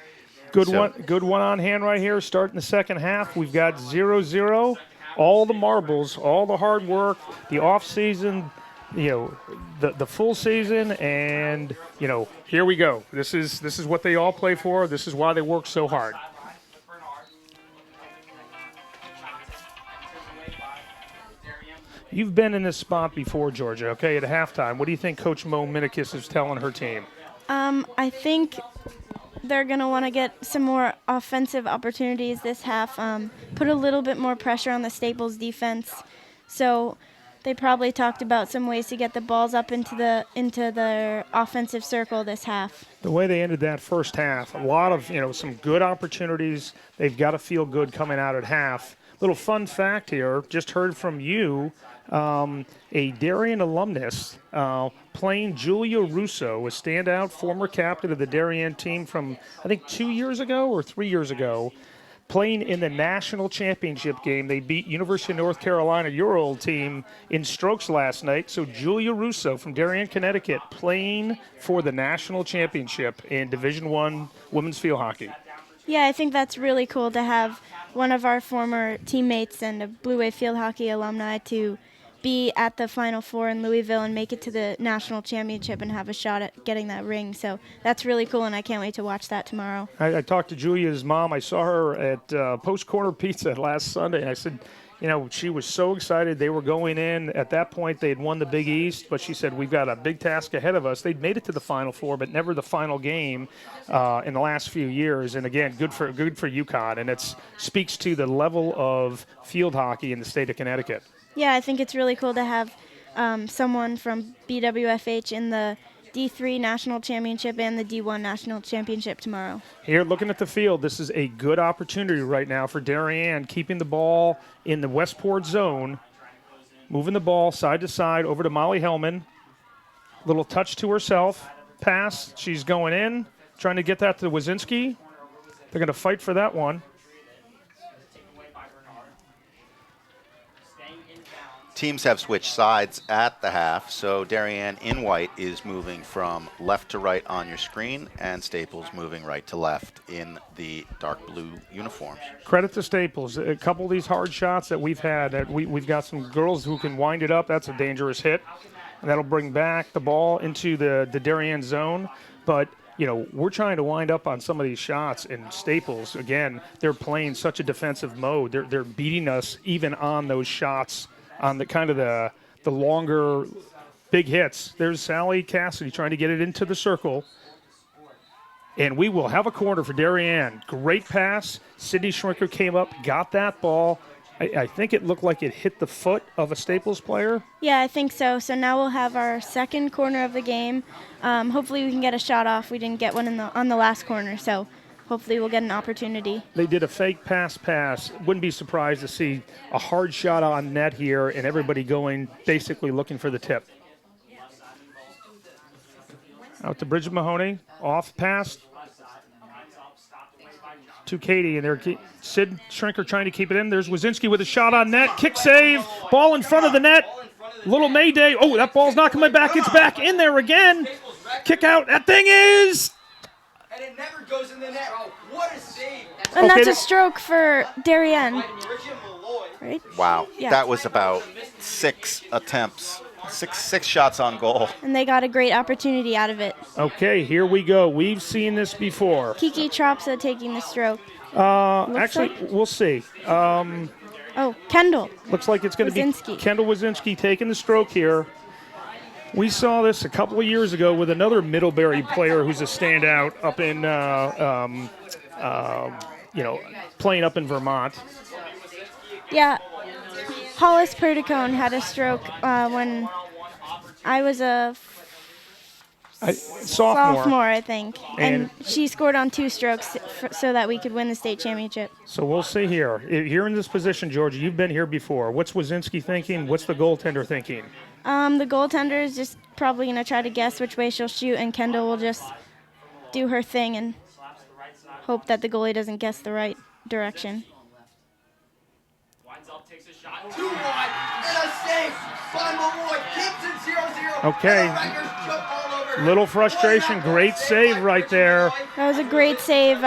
Speaker 4: Good one on hand right here. Starting the second half, we've got 0-0. All the marbles, all the hard work, the off season, the full season, and here we go. This is what they all play for. This is why they work so hard. You've been in this spot before, Georgia. Okay, at halftime, what do you think Coach Mo Minikis is telling her team?
Speaker 5: I think they're going to want to get some more offensive opportunities this half, put a little bit more pressure on the Staples defense. So they probably talked about some ways to get the balls up into their offensive circle this half.
Speaker 4: The way they ended that first half, a lot of, some good opportunities. They've got to feel good coming out at half. Little fun fact here, just heard from you, a Darien alumnus playing Julia Russo, a standout former captain of the Darien team from, I think, 2 years ago or 3 years ago, playing in the national championship game. They beat University of North Carolina, your old team, in strokes last night. So Julia Russo from Darien, Connecticut, playing for the national championship in Division I women's field hockey.
Speaker 5: Yeah, I think that's really cool to have one of our former teammates and a Blue Wave field hockey alumni to be at the Final Four in Louisville and make it to the national championship and have a shot at getting that ring. So that's really cool, and I can't wait to watch that tomorrow.
Speaker 4: I talked to Julia's mom. I saw her at Post Corner Pizza last Sunday, and I said, she was so excited. They were going in. At that point, they had won the Big East, but she said, we've got a big task ahead of us. They'd made it to the Final Four, but never the final game in the last few years. And, again, good for UConn, and it speaks to the level of field hockey in the state of Connecticut.
Speaker 5: Yeah, I think it's really cool to have someone from BWFH in the D3 National Championship and the D1 National Championship tomorrow.
Speaker 4: Here, looking at the field, this is a good opportunity right now for Darien, keeping the ball in the Westport zone, moving the ball side to side over to Molly Hellman. Little touch to herself, pass. She's going in, trying to get that to Wazinski. They're going to fight for that one.
Speaker 3: Teams have switched sides at the half, so Darien in white is moving from left to right on your screen, and Staples moving right to left in the dark blue uniforms.
Speaker 4: Credit to Staples. A couple of these hard shots that we've had, we've got some girls who can wind it up. That's a dangerous hit, and that'll bring back the ball into the Darien zone. But we're trying to wind up on some of these shots, and Staples, again, they're playing such a defensive mode. They're beating us even on those shots, on the kind of the longer big hits. There's Sally Cassidy trying to get it into the circle. And we will have a corner for Darien. Great pass. Sydney Schrinker came up, got that ball. I think it looked like it hit the foot of a Staples player.
Speaker 5: Yeah, I think so. So now we'll have our second corner of the game. Hopefully we can get a shot off. We didn't get one on the last corner, so hopefully we'll get an opportunity.
Speaker 4: They did a fake pass. Wouldn't be surprised to see a hard shot on net here and everybody going basically looking for the tip. Out to Bridget Mahoney. Off pass to Katie. And there, Sid Schrinker trying to keep it in. There's Wazinski with a shot on net. Kick save. Ball in front of the net. Little Mayday. Oh, that ball's not coming back. It's back in there again. Kick out. That thing is...
Speaker 2: And it never goes in the net. Oh, what a save.
Speaker 5: And that's a stroke for Darien. Right?
Speaker 3: Wow.
Speaker 5: Yeah.
Speaker 3: That was about 6 attempts, six shots on goal.
Speaker 5: And they got a great opportunity out of it.
Speaker 4: Okay, here we go. We've seen this before.
Speaker 5: Kiki Tropsa taking the stroke.
Speaker 4: We'll see.
Speaker 5: Kendall.
Speaker 4: Looks like it's going to be Kendall Wazinski taking the stroke here. We saw this a couple of years ago with another Middlebury player who's a standout up in, playing up in Vermont.
Speaker 5: Yeah, Hollis Perdicone had a stroke when I was a
Speaker 4: Sophomore.
Speaker 5: I think. And she scored on 2 strokes so that we could win the state championship.
Speaker 4: So we'll see here. Here in this position, Georgia, you've been here before. What's Wazinski thinking? What's the goaltender thinking?
Speaker 5: The goaltender is just probably going to try to guess which way she'll shoot, and Kendall will just do her thing and hope that the goalie doesn't guess the right direction.
Speaker 2: Winds up, takes a shot. 2 wide, and a save by Malloy. Keeps it 0-0.
Speaker 4: Okay.
Speaker 2: And the Rikers jump all over her.
Speaker 4: Little frustration. Great save right there.
Speaker 5: That was a great save.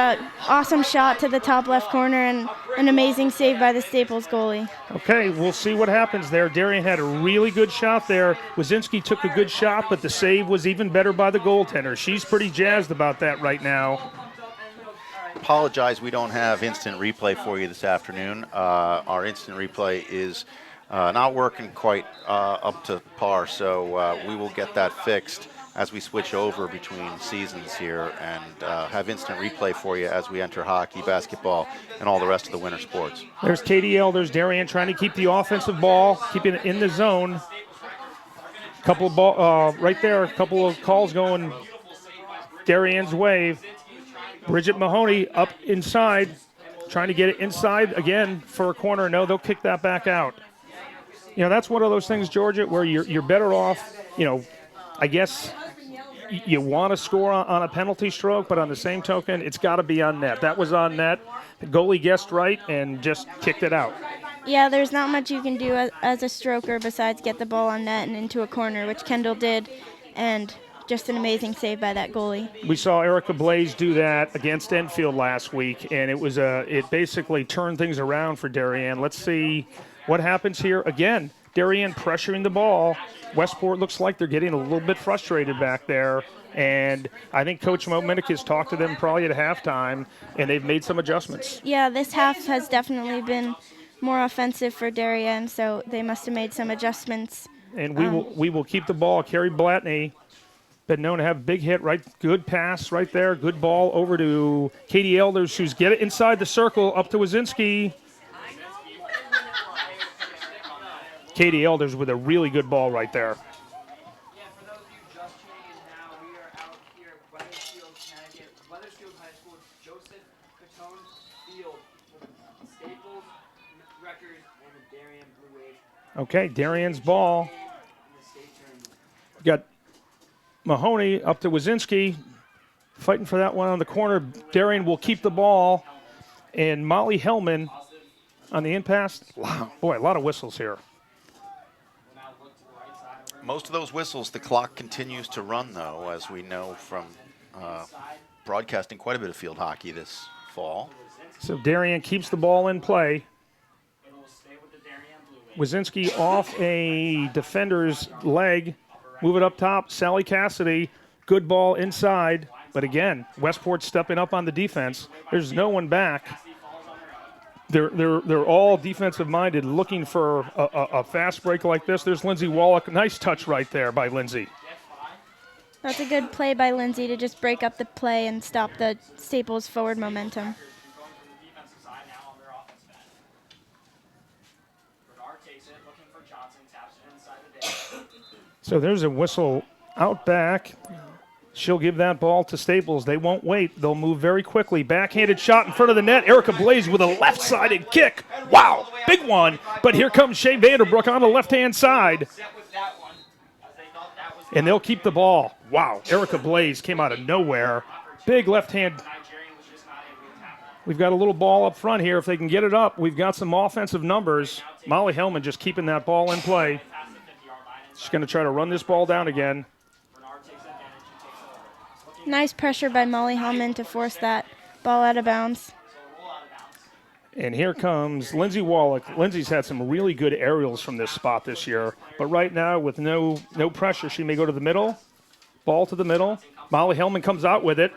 Speaker 5: Awesome shot to the top left corner, and an amazing save by the Staples goalie.
Speaker 4: Okay, we'll see what happens there. Darien had a really good shot there. Wazinski took a good shot, but the save was even better by the goaltender. She's pretty jazzed about that right now.
Speaker 3: Apologize, we don't have instant replay for you this afternoon. Our instant replay is not working quite up to par, so we will get that fixed as we switch over between seasons here and have instant replay for you as we enter hockey, basketball, and all the rest of the winter sports.
Speaker 4: There's Katie Elders, Darien trying to keep the offensive ball, keeping it in the zone. Couple of ball right there, a couple of calls going Darien's way. Bridget Mahoney up inside, trying to get it inside again for a corner. No, they'll kick that back out. You know, that's one of those things, Georgia, where you're better off, you know, I guess you want to score on a penalty stroke, but on the same token, it's got to be on net. That was on net. The goalie guessed right and just kicked it out.
Speaker 5: Yeah, there's not much you can do as a stroker besides get the ball on net and into a corner, which Kendall did, and just an amazing save by that goalie.
Speaker 4: We saw Erica Blaze do that against Enfield last week, and it basically turned things around for Darien. Let's see what happens here. Again, Darien pressuring the ball. Westport looks like they're getting a little bit frustrated back there, and I think Coach Momenik has talked to them probably at halftime, and they've made some adjustments.
Speaker 5: Yeah, this half has definitely been more offensive for Darien, so they must have made some adjustments.
Speaker 4: And we will keep the ball. Carrie Blatney, been known to have a big hit, right? Good pass right there. Good ball over to Katie Elders, who's get it inside the circle, up to Wazinski. Katie Elders with a really good ball right there.
Speaker 8: Yeah, for those of you just tuning in now, we are out here at Wethersfield, Connecticut. Wethersfield High School, Joseph Catone Field for the Staples, Rutgers, and the Darien Blue Wave.
Speaker 4: Okay, Darien's ball. Got Mahoney up to Wazinski, fighting for that one on the corner. Darien will keep the ball, and Molly Hellman on the in-pass. Wow, boy, a lot of whistles here.
Speaker 3: Most of those whistles, the clock continues to run, though, as we know from broadcasting quite a bit of field hockey this fall.
Speaker 4: So Darien keeps the ball in play. Wazinski off a defender's leg. Move it up top. Sally Cassidy, good ball inside. But again, Westport stepping up on the defense. There's no one back. They're all defensive-minded, looking for a fast break like this. There's Lindsay Wallach. Nice touch right there by Lindsay.
Speaker 5: That's a good play by Lindsay to just break up the play and stop the Staples forward momentum.
Speaker 4: So there's a whistle out back. She'll give that ball to Staples. They won't wait. They'll move very quickly. Backhanded shot in front of the net. Erica Blaze with a left-sided kick. Wow, big one. But here comes Shea Vanderbrook on the left-hand side. And they'll keep the ball. Wow, Erica Blaze came out of nowhere. Big left-hand. We've got a little ball up front here. If they can get it up, we've got some offensive numbers. Molly Hellman just keeping that ball in play. She's going to try to run this ball down again.
Speaker 5: Nice pressure by Molly Hellman to force that ball out of bounds.
Speaker 4: And here comes Lindsay Wallach. Lindsay's had some really good aerials from this spot this year. But right now, with no pressure, she may go to the middle. Ball to the middle. Molly Hellman comes out with it.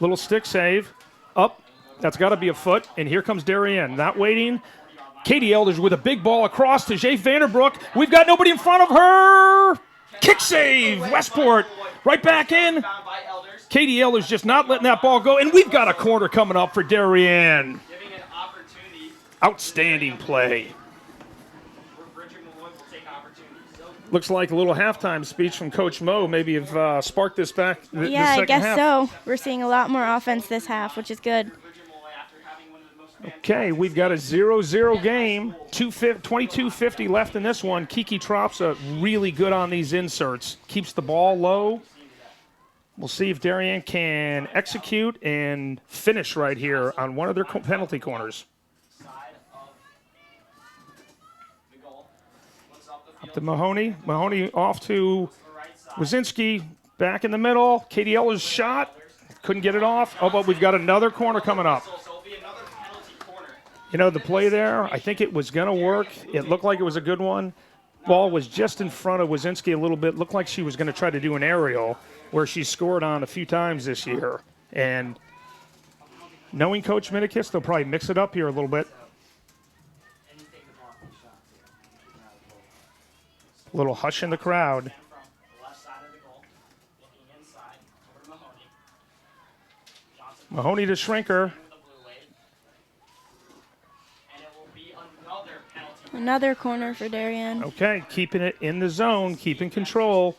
Speaker 4: Little stick save. Up. That's got to be a foot. And here comes Darien. Not waiting. Katie Elders with a big ball across to Jay Vanderbrook. We've got nobody in front of her. Kick save. Westport right back in. Katie Elders just not letting that ball go. And we've got a corner coming up for Darien. Outstanding play. looks like a little halftime speech from Coach Mo maybe have sparked this back this
Speaker 5: Yeah, I
Speaker 4: second
Speaker 5: guess
Speaker 4: half.
Speaker 5: so. We're seeing a lot more offense this half, which is good.
Speaker 4: Okay, we've got a 0-0 game. 22:50 left in this one. Kiki Tropsa really good on these inserts. Keeps the ball low. We'll see if Darien can execute and finish right here on one of their penalty corners. Up to Mahoney. Mahoney off to Wazinski. Back in the middle. Katie Eller's shot. Couldn't get it off. Oh, but we've got another corner coming up. You know, the play there, I think it was going to work. It looked like it was a good one. Ball was just in front of Wazinski a little bit. Looked like she was going to try to do an aerial where she scored on a few times this year. And knowing Coach Minikis, they'll probably mix it up here a little bit. A little hush in the crowd. Mahoney to Shrinker.
Speaker 5: Another corner for Darien.
Speaker 4: Okay, keeping it in the zone, keeping control.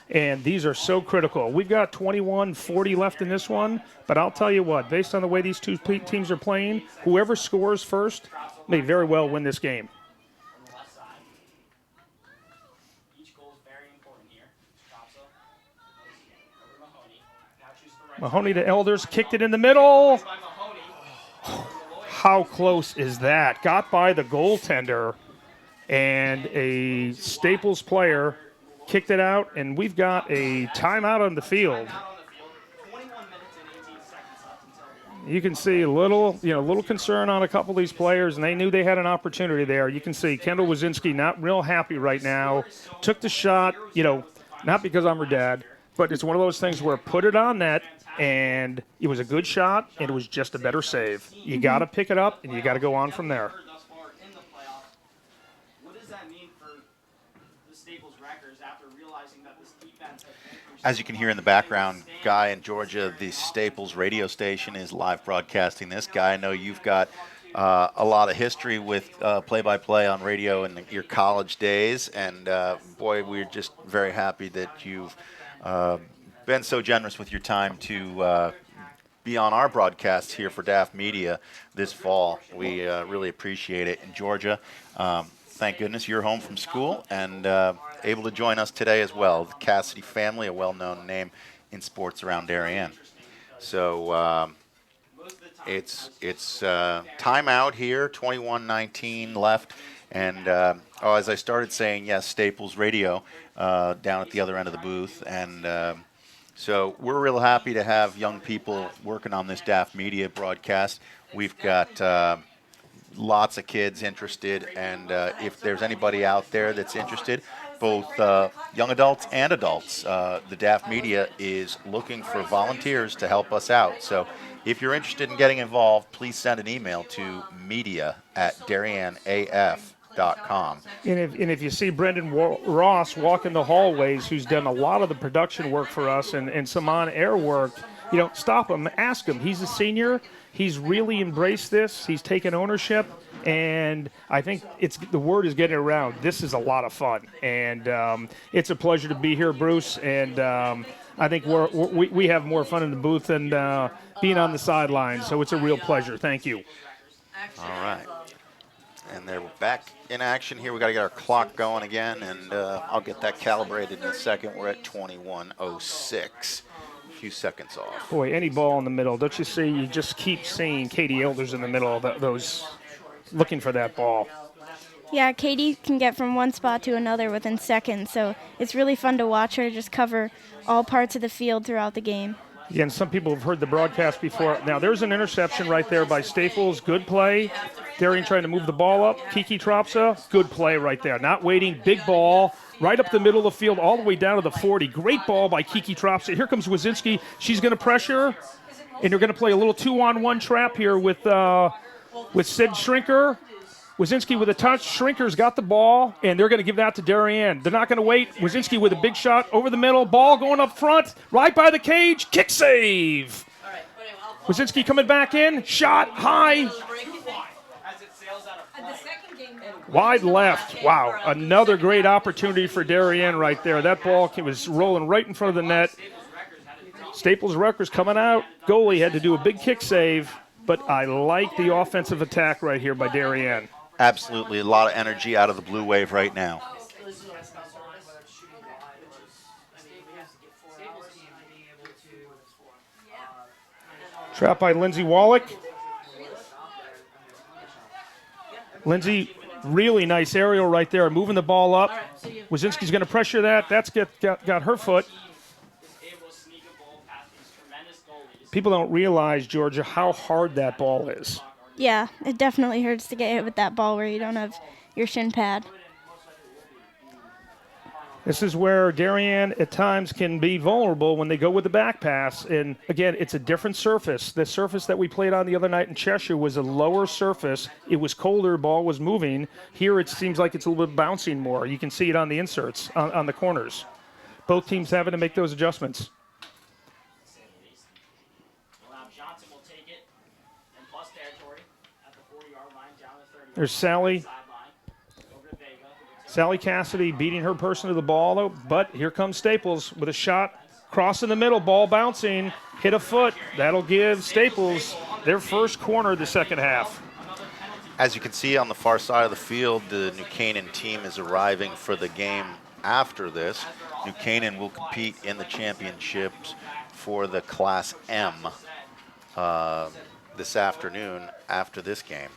Speaker 4: And these are so critical. We've got 21-40 left in this one, but I'll tell you what, based on the way these two teams are playing, whoever scores first may very well win this game. Mahoney to Elders, kicked it in the middle. How close is that? Got by the goaltender, and a Staples player kicked it out, and we've got a timeout on the field. You can see a little concern on a couple of these players, and they knew they had an opportunity there. You can see Kendall Wazinski not real happy right now. Took the shot, not because I'm her dad, but it's one of those things where put it on net, and it was a good shot, and it was just a better save. You got to pick it up, and you got to go on from there.
Speaker 3: As you can hear in the background, Guy in Georgia, the Staples radio station is live broadcasting this. Guy, I know you've got a lot of history with play-by-play on radio in your college days, and boy, we're just very happy that you've been so generous with your time to be on our broadcasts here for DAF Media this fall. We really appreciate it. In Georgia, thank goodness you're home from school and able to join us today as well. The Cassidy family, a well-known name in sports around Darien. So it's timeout here, 21-19 left. And as I started saying, yes, Staples Radio down at the other end of the booth. And so we're real happy to have young people working on this DAF Media broadcast. We've got lots of kids interested, and if there's anybody out there that's interested, both young adults and adults, the DAF Media is looking for volunteers to help us out. So if you're interested in getting involved, please send an email to media@darienaf.com.
Speaker 4: And if you see Brendan Ross walking the hallways, who's done a lot of the production work for us and some on-air work, stop him, ask him. He's a senior. He's really embraced this. He's taken ownership, and I think the word is getting around. This is a lot of fun, and it's a pleasure to be here, Bruce. And I think we have more fun in the booth than being on the sidelines. So it's a real pleasure. Thank you.
Speaker 3: All right. And they're back in action here. We got to get our clock going again, and I'll get that calibrated in a second. We're at 21:06. A few seconds off.
Speaker 4: Boy, any ball in the middle. Don't you see? You just keep seeing Katie Elders in the middle of those, looking for that ball.
Speaker 5: Yeah, Katie can get from one spot to another within seconds, so it's really fun to watch her just cover all parts of the field throughout the game.
Speaker 4: Yeah, and some people have heard the broadcast before. Now, there's an interception right there by Staples. Good play. Darien trying to move the ball up. Kiki Tropsa, good play right there. Not waiting, big ball, right up the middle of the field, all the way down to the 40. Great ball by Kiki Tropsa. Here comes Wazinski. She's going to pressure, and they're going to play a little 2-on-1 trap here with Sid Shrinker. Wazinski with a touch. Shrinker's got the ball, and they're going to give that to Darien. They're not going to wait. Wazinski with a big shot over the middle. Ball going up front, right by the cage. Kick save. Wazinski coming back in. Shot high. Wide left. Wow, another great opportunity for Darien right there. That ball was rolling right in front of the net. Staples Rutgers coming out. Goalie had to do a big kick save, but I like the offensive attack right here by Darien.
Speaker 3: Absolutely, a lot of energy out of the Blue Wave right now.
Speaker 4: Trap by Lindsay Wallach. Lindsay, really nice aerial right there, moving the ball up. Wazinski's going to pressure that. That's got her foot. People don't realize, Georgia, how hard that ball is.
Speaker 5: Yeah, it definitely hurts to get hit with that ball where you don't have your shin pad.
Speaker 4: This is where Darien at times can be vulnerable when they go with the back pass. And again, it's a different surface. The surface that we played on the other night in Cheshire was a lower surface. It was colder, ball was moving. Here it seems like it's a little bit bouncing more. You can see it on the inserts, on the corners. Both teams having to make those adjustments. There's Sally. Sally Cassidy beating her person to the ball, though, but here comes Staples with a shot. Cross in the middle, ball bouncing, hit a foot. That'll give Staples their first corner of the second half.
Speaker 3: As you can see on the far side of the field, the New Canaan team is arriving for the game after this. New Canaan will compete in the championships for the Class M this afternoon after this game.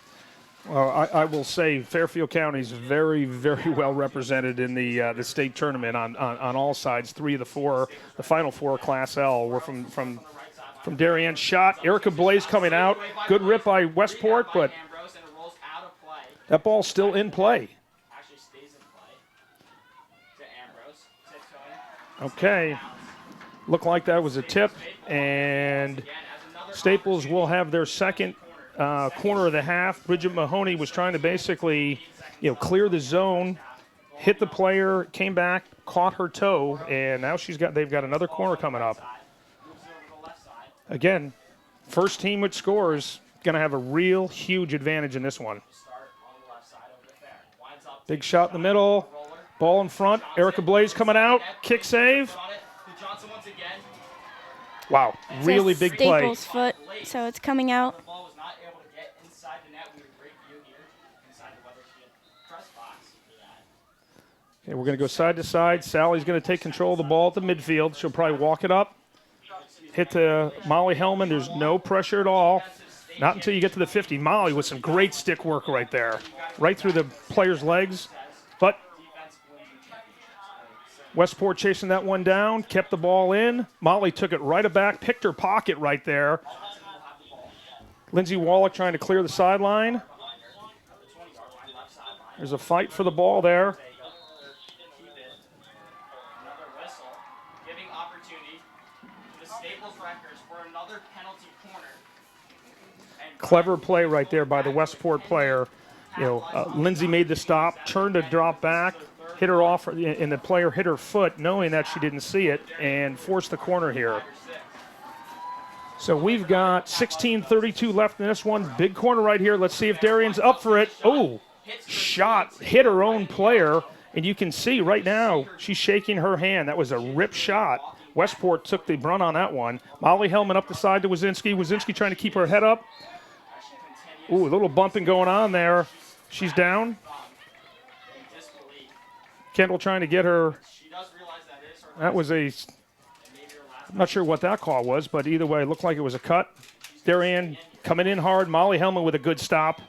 Speaker 4: Well, I will say Fairfield County is very, very well represented in the state tournament on all sides. 3 of the 4, the final 4 Class L were from Darien. Shot, Erica Blaze coming out. Good rip by Westport, but that ball's still in play. Okay, looked like that was a tip, and Staples will have their second corner of the half. Bridget Mahoney was trying to basically, clear the zone, hit the player, came back, caught her toe, and now they've got another corner coming up. Again, first team which scores going to have a real huge advantage in this one. Big shot in the middle, ball in front. Erica Blaze coming out, kick save. Wow, really big play.
Speaker 5: Staples foot, so it's coming out.
Speaker 4: Okay, we're going to go side to side. Sally's going to take control of the ball at the midfield. She'll probably walk it up. Hit to Molly Hellman. There's no pressure at all. Not until you get to the 50. Molly with some great stick work right there. Right through the player's legs. But Westport chasing that one down. Kept the ball in. Molly took it right aback. Picked her pocket right there. Lindsay Wallach trying to clear the sideline. There's a fight for the ball there. Clever play right there by the Westport player. Lindsay made the stop, turned to drop back, hit her off, and the player hit her foot, knowing that she didn't see it, and forced the corner here. So we've got 16:32 left in this one. Big corner right here. Let's see if Darien's up for it. Oh, shot, hit her own player, and you can see right now she's shaking her hand. That was a rip shot. Westport took the brunt on that one. Molly Hellman up the side to Wazinski. Wazinski trying to keep her head up. Ooh, a little bumping going on there. She's down. Kendall trying to get her. That was I'm not sure what that call was, but either way, it looked like it was a cut. Darien coming in hard. Molly Hellman with a good stop.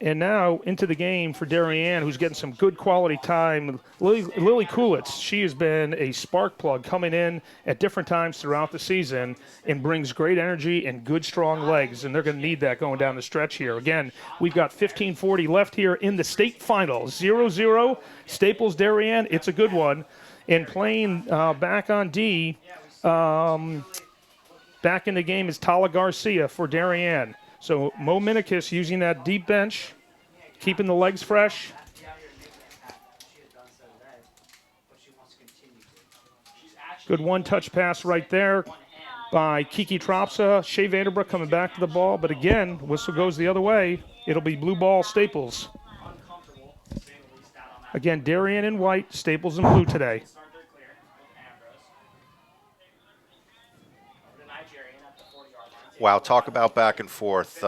Speaker 4: And now into the game for Darien, who's getting some good quality time. Lily Kulitz, she has been a spark plug coming in at different times throughout the season and brings great energy and good strong legs, and they're going to need that going down the stretch here. Again, we've got 15:40 left here in the state final. 0-0, Staples Darien. It's a good one. And playing back on D, back in the game is Tala Garcia for Darien. So Mo Minikis using that deep bench, keeping the legs fresh. Good one-touch pass right there. by Kiki Tropsa. Shea Vanderbrook coming back to the ball, but again, whistle goes the other way. It'll be blue ball Staples. Again, Darien in white, Staples in blue today.
Speaker 3: Wow, talk about back and forth.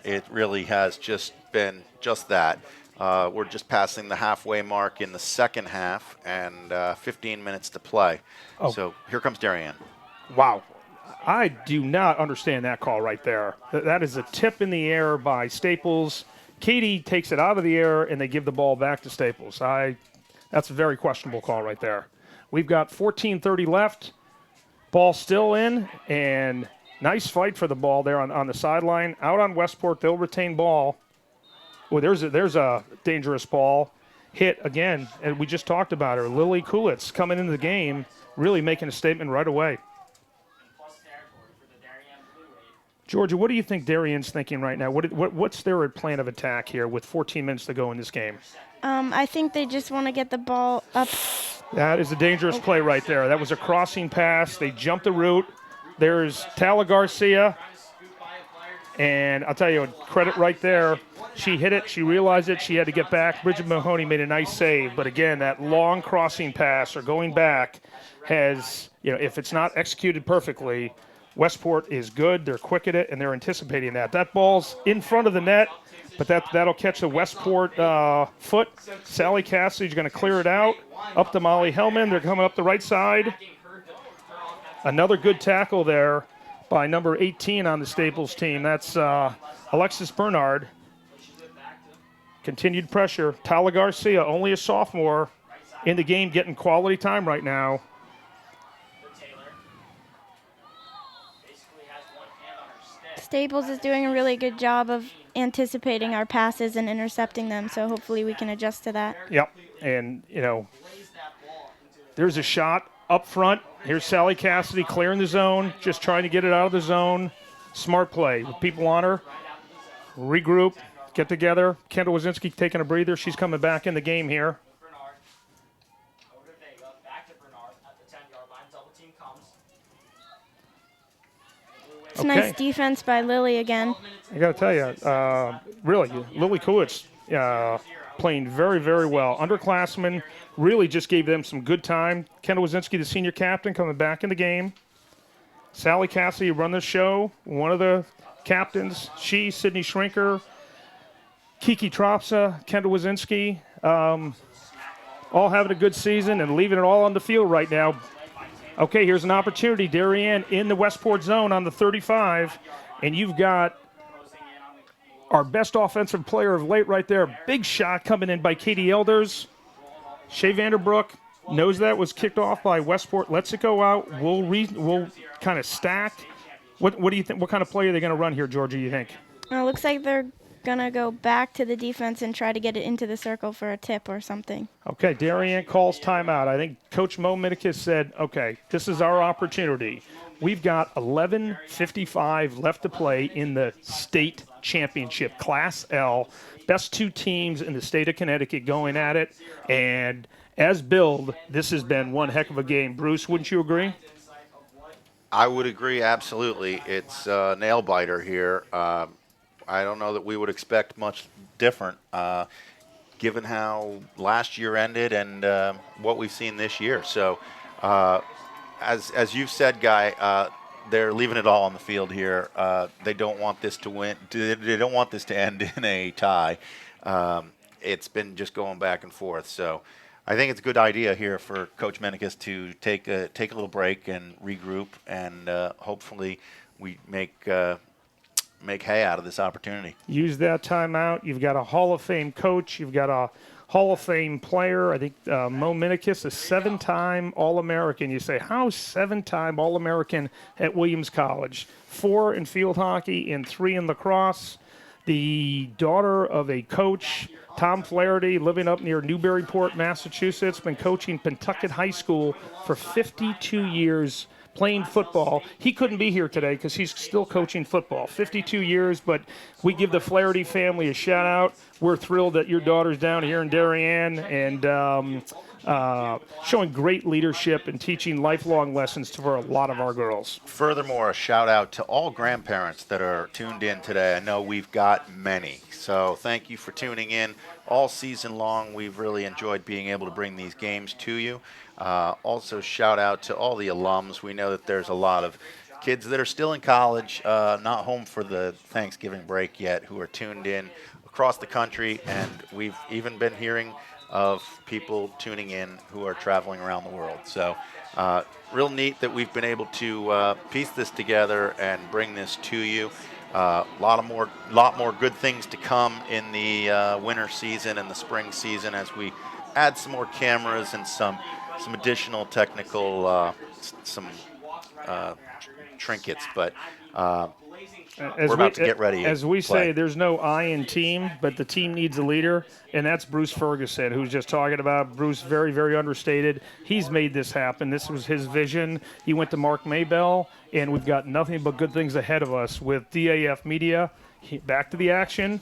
Speaker 3: It really has just been just that. We're just passing the halfway mark in the second half and 15 minutes to play.
Speaker 4: Oh.
Speaker 3: So here comes Darien.
Speaker 4: Wow. I do not understand that call right there. That is a tip in the air by Staples. Katie takes it out of the air, and they give the ball back to Staples. That's a very questionable call right there. We've got 14:30 left. Ball still in, and nice fight for the ball there on the sideline. Out on Westport, they'll retain ball. Well, there's a dangerous ball hit again, and we just talked about her. Lily Kulitz coming into the game, really making a statement right away. Georgia, what do you think Darien's thinking right now? What's their plan of attack here with 14 minutes to go in this game?
Speaker 5: I think they just want to get the ball up.
Speaker 4: That is a dangerous play right there. That was a crossing pass. They jumped the route. There's Tala Garcia. And I'll tell you, credit right there. She hit it. She realized it. She had to get back. Bridget Mahoney made a nice save. But again, that long crossing pass or going back has, if it's not executed perfectly, Westport is good. They're quick at it, and they're anticipating that. That ball's in front of the net, but that'll catch the Westport foot. Sally Cassidy's going to clear it out. Up to Molly Hellman. They're coming up the right side. Another good tackle there by number 18 on the Staples team. That's Alexis Bernard. Continued pressure. Tala Garcia, only a sophomore in the game, getting quality time right now.
Speaker 5: Staples is doing a really good job of anticipating our passes and intercepting them, so hopefully we can adjust to that.
Speaker 4: Yep, and, there's a shot up front. Here's Sally Cassidy clearing the zone, just trying to get it out of the zone. Smart play with people on her. Regroup, get together. Kendall Wazinski taking a breather. She's coming back in the game here.
Speaker 5: It's a nice defense by Lily again.
Speaker 4: I got to tell you, really, Lily Kulitz playing very, very well. Underclassmen really just gave them some good time. Kendall Wazinski, the senior captain, coming back in the game. Sally Cassidy run the show, one of the captains. She, Sydney Schrinker, Kiki Tropsa, Kendall Wazinski, all having a good season and leaving it all on the field right now. Okay, here's an opportunity. Darien in the Westport zone on the 35, and you've got our best offensive player of late right there. Big shot coming in by Katie Elders. Shea Vanderbrook knows that was kicked off by Westport. Lets it go out. We'll kind of stack. What do you think? What kind of play are they going to run here, Georgia, you think?
Speaker 5: It looks like they're going to go back to the defense and try to get it into the circle for a tip or something.
Speaker 4: Okay, Darien calls timeout. I think Coach Mo Minikis said, okay, this is our opportunity. We've got 11:55 left to play in the state championship, Class L. Best two teams in the state of Connecticut going at it. And as billed, this has been one heck of a game. Bruce, wouldn't you agree?
Speaker 3: I would agree, absolutely. It's a nail-biter here. I don't know that we would expect much different, given how last year ended and what we've seen this year. So, as you've said, Guy, they're leaving it all on the field here. They don't want this to win. They don't want this to end in a tie. It's been just going back and forth. So, I think it's a good idea here for Coach Menikis to take a little break and regroup, and hopefully we make hay out of this opportunity.
Speaker 4: Use that timeout. You've got a Hall of Fame coach. You've got a Hall of Fame player. I think Mo Minikis, a 7-time All-American. You say, how 7-time All-American at Williams College? 4 in field hockey and 3 in lacrosse. The daughter of a coach, Tom Flaherty, living up near Newburyport, Massachusetts, been coaching Pentucket High School for 52 years, playing football. He couldn't be here today because he's still coaching football. 52 years, but we give the Flaherty family a shout-out. We're thrilled that your daughter's down here in Darien, and showing great leadership and teaching lifelong lessons for a lot of our girls.
Speaker 3: Furthermore, a shout out to all grandparents that are tuned in today. I know we've got many. So thank you for tuning in all season long. We've really enjoyed being able to bring these games to you. Also, shout out to all the alums. We know that there's a lot of kids that are still in college, not home for the Thanksgiving break yet, who are tuned in across the country. And we've even been hearing of people tuning in who are traveling around the world. So real neat that we've been able to piece this together and bring this to you. Lot more good things to come in the winter season and the spring season as we add some more cameras and some additional technical trinkets. But we're about to get ready.
Speaker 4: As we
Speaker 3: play.
Speaker 4: say, there's no I in team, but the team needs a leader, and that's Bruce Ferguson, who's just talking about. Bruce, very, very understated. He's made this happen. This was his vision. He went to Mark Maybell, and we've got nothing but good things ahead of us with DAF Media. Back to the action.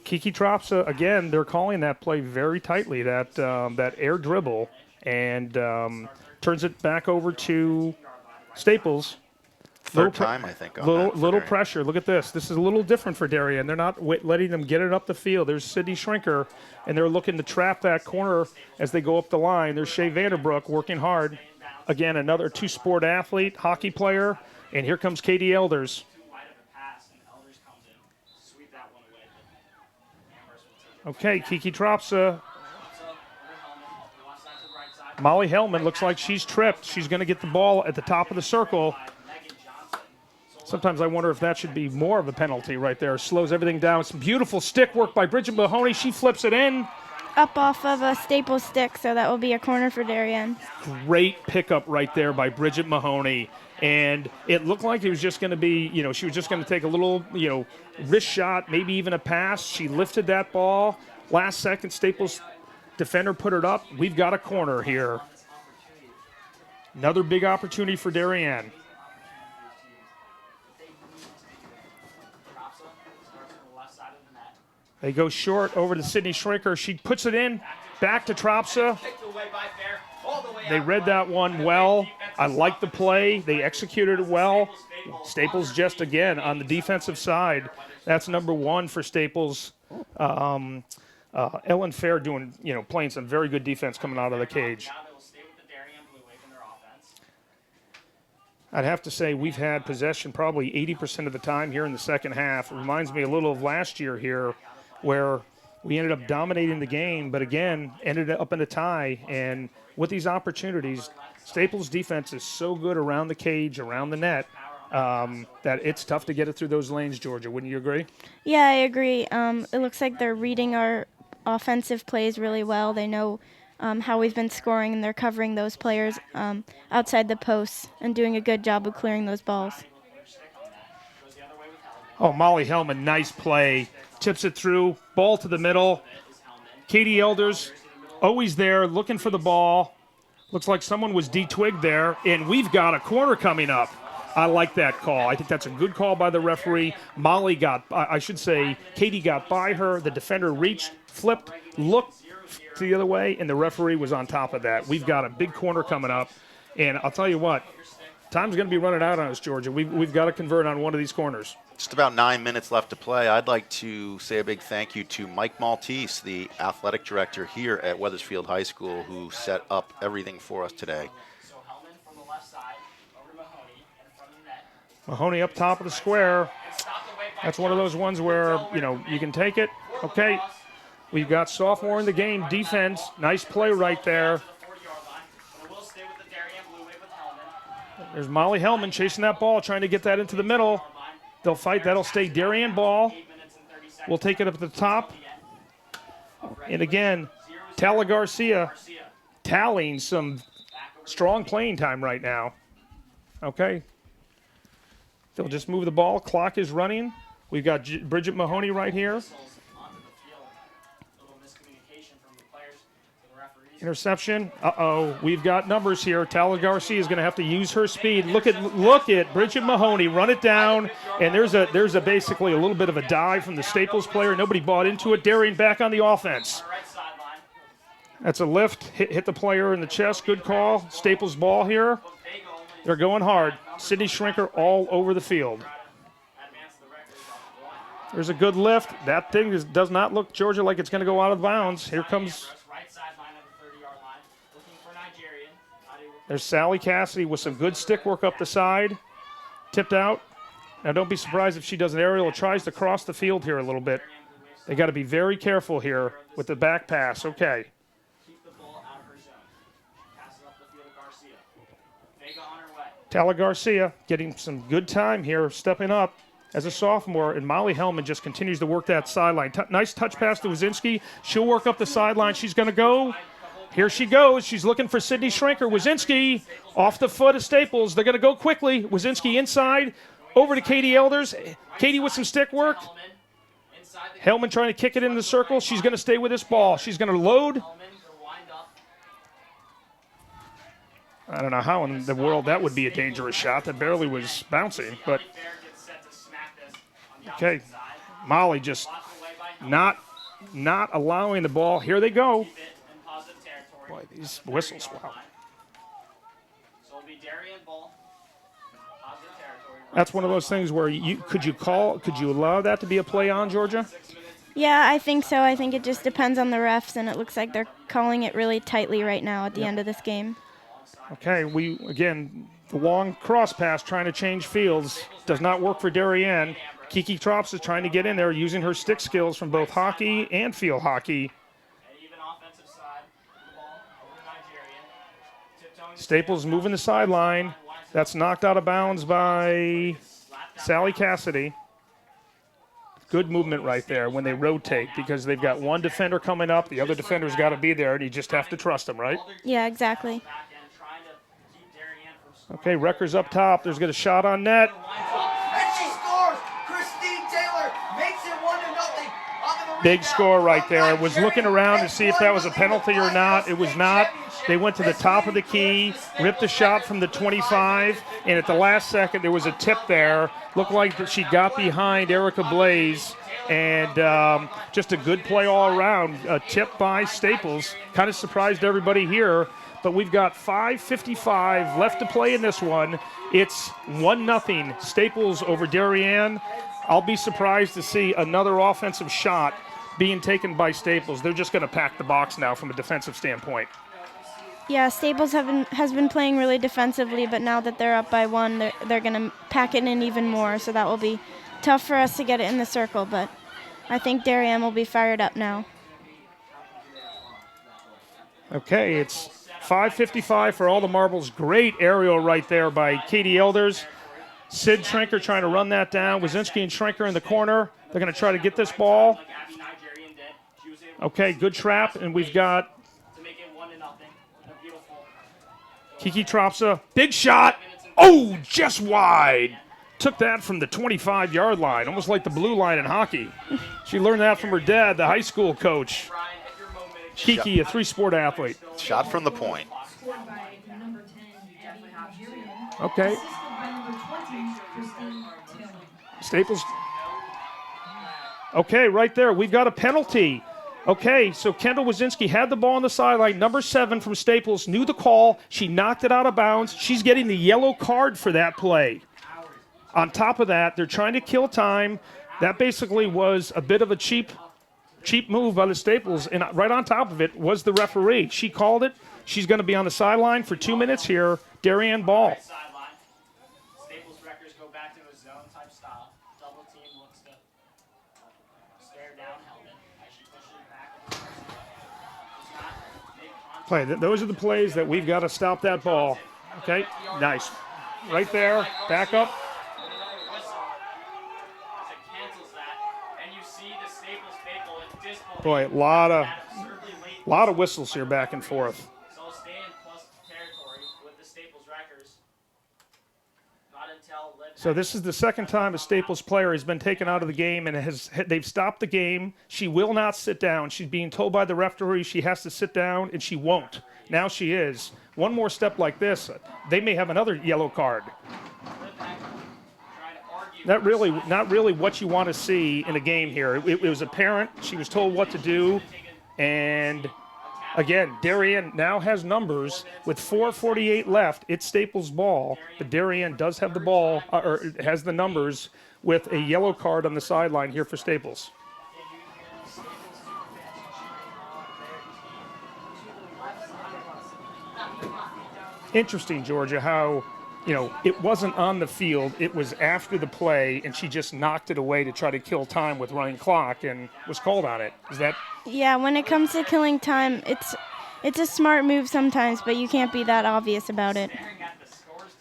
Speaker 4: Kiki Tropsa, again, they're calling that play very tightly, that air dribble, and turns it back over to Staples.
Speaker 3: Third time, I think.
Speaker 4: Little pressure. Look at this. This is a little different for Darien. They're not letting them get it up the field. There's Sydney Shrinker, and they're looking to trap that corner as they go up the line. There's Shea Vanderbrook working hard. Again, another two-sport athlete, hockey player, and here comes Katie Elders. Okay, Kiki Tropsa. Molly Hellman looks like she's tripped. She's going to get the ball at the top of the circle. Sometimes I wonder if that should be more of a penalty right there. Slows everything down. Some beautiful stick work by Bridget Mahoney. She flips it in.
Speaker 5: Up off of a Staples stick, so that will be a corner for Darien.
Speaker 4: Great pickup right there by Bridget Mahoney. And it looked like it was just going to be, she was just going to take a little, wrist shot, maybe even a pass. She lifted that ball. Last second, Staples defender put it up. We've got a corner here. Another big opportunity for Darien. They go short over to Sydney Shrinker. She puts it in, back to Tropsa. They read that one well. I like the play. They executed it well. Staples just, again, on the defensive side. That's number one for Staples. Ellen Fair playing some very good defense coming out of the cage. I'd have to say we've had possession probably 80% of the time here in the second half. It reminds me a little of last year here where we ended up dominating the game, but again, ended up in a tie. And with these opportunities, Staples' defense is so good around the cage, around the net, that it's tough to get it through those lanes, Georgia. Wouldn't you agree?
Speaker 5: Yeah, I agree. It looks like they're reading our offensive plays really well. They know how we've been scoring, and they're covering those players outside the posts and doing a good job of clearing those balls.
Speaker 4: Oh, Molly Hellman, nice play. Tips it through, ball to the middle. Katie Elders, always there, looking for the ball. Looks like someone was de-twigged there, and we've got a corner coming up. I like that call. I think that's a good call by the referee. Katie got by her. The defender reached, flipped, looked the other way, and the referee was on top of that. We've got a big corner coming up, and I'll tell you what, time's going to be running out on us, Georgia. We've got to convert on one of these corners.
Speaker 3: Just about 9 minutes left to play. I'd like to say a big thank you to Mike Maltese, the athletic director here at Wethersfield High School, who set up everything for us today.
Speaker 4: Mahoney up top of the square. That's one of those ones where, you can take it. Okay, we've got sophomore in the game, defense. Nice play right there. There's Molly Hellman chasing that ball, trying to get that into the middle. They'll fight. That'll stay Darien ball. We'll take it up at the top. And again, Tala Garcia tallying some strong playing time right now. Okay. They'll just move the ball. Clock is running. We've got Bridget Mahoney right here. Interception. Uh-oh. We've got numbers here. Tala Garcia is going to have to use her speed. Look at Bridget Mahoney run it down, and there's a basically a little bit of a dive from the Staples player. Nobody bought into it. Darien back on the offense. That's a lift. Hit the player in the chest. Good call. Staples ball here. They're going hard. Sydney Shrinker all over the field. There's a good lift. That thing does not look, Georgia, like it's going to go out of bounds. Here comes. There's Sally Cassidy with some good stick work up the side. Tipped out. Now don't be surprised if she does an aerial or tries to cross the field here a little bit. They got to be very careful here with the back pass. Okay. Tala Garcia getting some good time here, stepping up as a sophomore, and Molly Hellman just continues to work that sideline. Nice touch pass to Wazinski. She'll work up the sideline. She's going to go. Here she goes. She's looking for Sydney Shrinker. Wazinski off the foot of Staples. They're going to go quickly. Wazinski inside. Over to Katie Elders. Katie with some stick work. Hellman trying to kick it into the circle. She's going to stay with this ball. She's going to load. I don't know how in the world that would be a dangerous shot. That barely was bouncing, but okay. Molly just not allowing the ball. Here they go. Boy, these whistles, wow. That's one of those things where could you allow that to be a play on, Georgia?
Speaker 5: Yeah, I think so. I think it just depends on the refs, and it looks like they're calling it really tightly right now at the end of this game.
Speaker 4: Okay, the long cross pass trying to change fields does not work for Darien. Kiki Trops is trying to get in there using her stick skills from both hockey and field hockey. Staples moving the sideline. That's knocked out of bounds by Sally Cassidy. Good movement right there when they rotate because they've got one defender coming up. The other defender's got to be there, and you just have to trust them, right?
Speaker 5: Yeah, exactly.
Speaker 4: Okay, Recker's up top. There's got a shot on net.
Speaker 2: And she scores! Christine Taylor makes it 1-0.
Speaker 4: Big score right there. I was looking around to see if that was a penalty or not. It was not. They went to the top of the key, ripped a shot from the 25, and at the last second there was a tip there. Looked like that she got behind Erica Blaze, and just a good play all around. A tip by Staples. Kind of surprised everybody here. But we've got 5:55 left to play in this one. It's 1-0 Staples over Darien. I'll be surprised to see another offensive shot being taken by Staples. They're just going to pack the box now from a defensive standpoint.
Speaker 5: Yeah, Staples has been playing really defensively, but now that they're up by one, they're going to pack it in even more. So that will be tough for us to get it in the circle. But I think Darien will be fired up now.
Speaker 4: Okay, it's 5:55 for all the marbles. Great aerial right there by Katie Elders. Sid Shrinker trying to run that down. Wazinski and Shrinker in the corner. They're going to try to get this ball. Okay, good trap, and we've got Kiki Tropsa. Big shot. Oh, just wide. Took that from the 25-yard line, almost like the blue line in hockey. She learned that from her dad, the high school coach. Kiki, a three-sport athlete.
Speaker 3: Shot from the point.
Speaker 4: Okay. Staples. Okay, right there. We've got a penalty. Okay, so Kendall Wazinski had the ball on the sideline. Number 7 from Staples knew the call. She knocked it out of bounds. She's getting the yellow card for that play. On top of that, they're trying to kill time. That basically was a bit of a cheap move by the Staples, and right on top of it was the referee. She called it. She's going to be on the sideline for 2 minutes here. Darien ball.
Speaker 2: Staples Wreckers go back to a zone-type style. Double team looks to stare down Hellman as she pushes it back.
Speaker 4: Those are the plays that we've got to stop that ball. Okay, nice. Right there, back up. Boy, a lot of whistles here back and forth.
Speaker 2: So stay in plus territory with the Staples Wreckers. Not until
Speaker 4: So this is the second time a Staples player has been taken out of the game, and they've stopped the game. She will not sit down. She's being told by the referee she has to sit down, and she won't. Now she is. One more step like this, they may have another yellow card. Not really what you want to see in a game here. It was apparent. She was told what to do, and Again, Darien now has numbers with 4:48 left. It's Staples' ball, but Darien does have the ball, or has the numbers with a yellow card on the sideline here for Staples. Interesting, Georgia, how, it wasn't on the field. It was after the play, and she just knocked it away to try to kill time with running clock and was called on it. Is that?
Speaker 5: Yeah, when it comes to killing time, it's a smart move sometimes, but you can't be that obvious about it.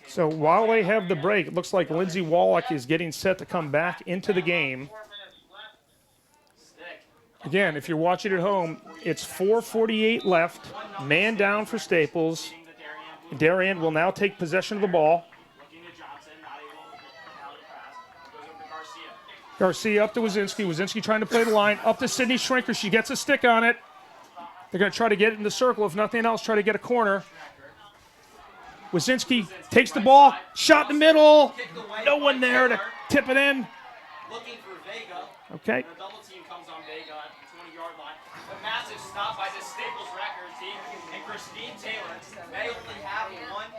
Speaker 4: So while they have the break, it looks like Lindsay Wallach is getting set to come back into the game. Again, if you're watching at home, it's 4:48 left. Man down for Staples. Darien will now take possession of the ball. Garcia up to Wazinski. Wazinski trying to play the line. Up to Sydney Shrinker. She gets a stick on it. They're going to try to get it in the circle. If nothing else, try to get a corner. Wazinski takes the ball. Shot in the middle. No one there to tip it in.
Speaker 2: Looking for Vega.
Speaker 4: Okay.
Speaker 2: The double team comes on Vega at the 20-yard line. A massive stop by the Staples Records team. And Christine Taylor may only have one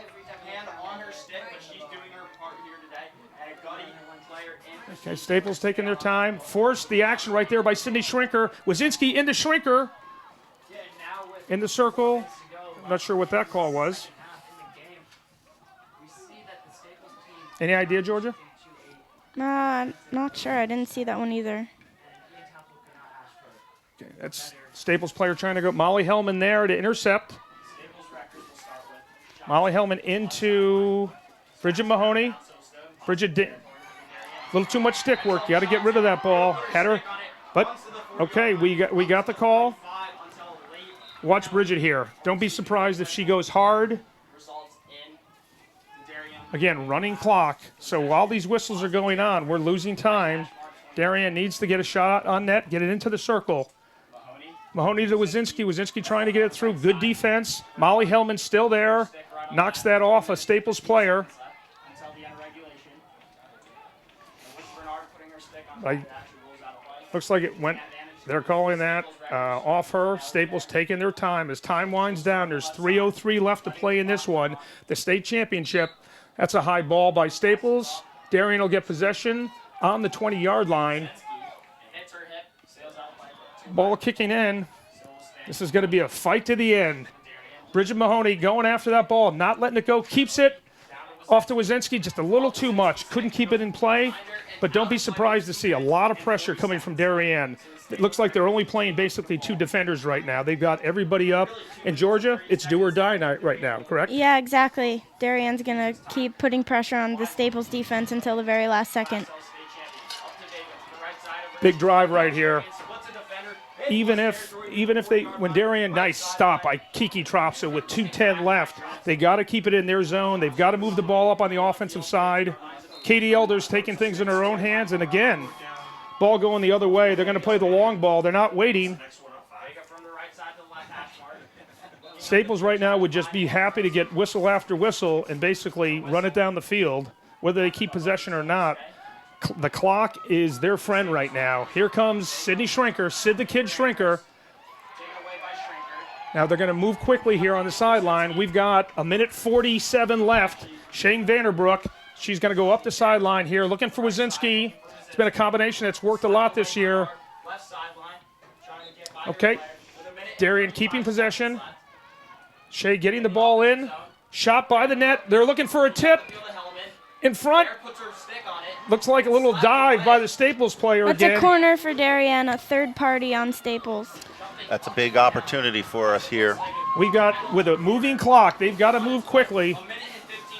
Speaker 2: hand on her stick, but she's doing her part here today. And a gutty player in.
Speaker 4: Okay, Staples taking their time. Forced the action right there by Sydney Shrinker. Wazinski into Shrinker. In the circle. I'm not sure what that call was. Any idea, Georgia?
Speaker 5: I'm not sure. I didn't see that one either.
Speaker 4: Okay, that's Staples player trying to go. Molly Hellman there to intercept. Molly Hellman into Bridget Mahoney. Bridget, a little too much stick work. You got to get rid of that ball. Had her, but okay, we got the call. Watch Bridget here. Don't be surprised if she goes hard. Again, running clock. So while these whistles are going on, we're losing time. Darien needs to get a shot on net, get it into the circle. Mahoney to Wazinski. Wazinski trying to get it through. Good defense. Molly Hellman still there. Knocks that off a Staples player. Looks like it went. They're calling that off her. Staples taking their time. As time winds down, there's 3:03 left to play in this one. The state championship. That's a high ball by Staples. Darien will get possession on the 20-yard line. Ball kicking in. This is going to be a fight to the end. Bridget Mahoney going after that ball, not letting it go. Keeps it off to Wazinski, just a little too much. Couldn't keep it in play, but don't be surprised to see a lot of pressure coming from Darien. It looks like they're only playing basically two defenders right now. They've got everybody up. In Georgia, it's do or die night right now, correct?
Speaker 5: Yeah, exactly. Darien's going to keep putting pressure on the Staples defense until the very last second.
Speaker 4: Big drive right here. Even if when Darien, nice stop by Kiki Tropsa with 2:10 left, they got to keep it in their zone. They've got to move the ball up on the offensive side. Katie Elder's taking things in her own hands, and again, ball going the other way. They're going to play the long ball. They're not waiting. Staples right now would just be happy to get whistle after whistle and basically run it down the field, whether they keep possession or not. The clock is their friend right now. Here comes Sydney Shrinker, Sid the Kid Shrinker. Now they're going to move quickly here on the sideline. We've got a minute 47 left. Shane Vanderbrook, she's going to go up the sideline here, looking for Wazinski. It's been a combination that's worked a lot this year. Okay, Darien keeping possession. Shea getting the ball in. Shot by the net. They're looking for a tip. In front. Looks like a little dive by the Staples player again.
Speaker 5: That's a corner for Darien, a third party on Staples.
Speaker 3: That's a big opportunity for us here.
Speaker 4: We got, with a moving clock, they've got to move quickly.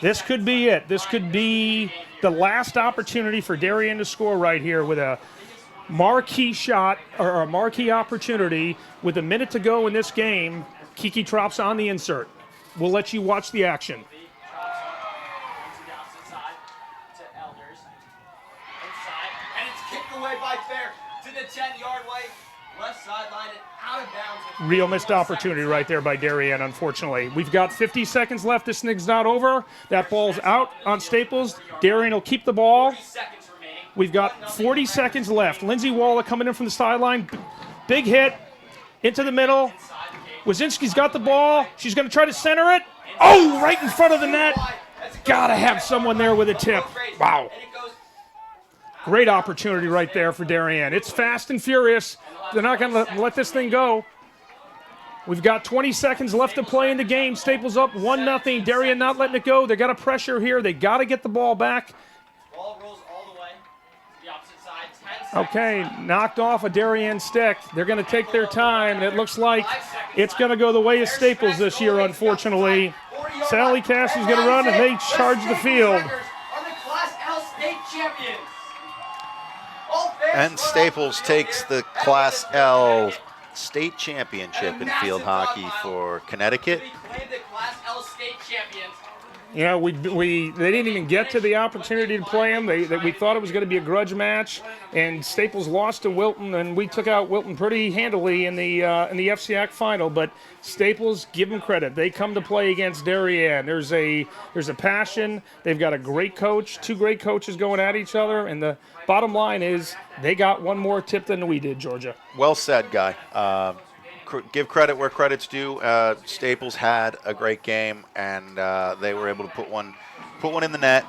Speaker 4: This could be it. This could be the last opportunity for Darien to score right here with a marquee shot or a marquee opportunity with a minute to go in this game. Kiki Trops on the insert. We'll let you watch the action. Real missed opportunity right there by Darien, unfortunately. We've got 50 seconds left. This thing's not over. That ball's out on Staples. Darien will keep the ball. We've got 40 seconds left. Lindsay Waller coming in from the sideline. Big hit into the middle. Wazinski's got the ball. She's going to try to center it. Oh, right in front of the net. Got to have someone there with a tip. Wow. Great opportunity right there for Darien. It's fast and furious. They're not going to let this thing go. We've got 20 seconds left to play in the game. Staples up 1-0. Darien not letting it go. They got a pressure here. They got to get the ball back.
Speaker 2: Ball rolls all the way to the opposite side. 10 seconds
Speaker 4: Okay,
Speaker 2: left.
Speaker 4: knocked off a Darien stick. They're going to take their time, and it looks like it's going to go the way of Staples this year, unfortunately. Sally Cassie's going to run, and they charge the field.
Speaker 2: Are the Class L state champions.
Speaker 3: And Staples takes the Class L state championship in field hockey for Connecticut.
Speaker 4: You know, they didn't even get to the opportunity to play them. We thought it was going to be a grudge match, and Staples lost to Wilton, and we took out Wilton pretty handily in the FCAC final. But Staples, give them credit. They come to play against Darien. There's a passion. They've got a great coach, two great coaches going at each other, and the bottom line is they got one more tip than we did, Georgia.
Speaker 3: Well said, Guy. Give credit where credit's due. Staples had a great game, and they were able to put one in the net.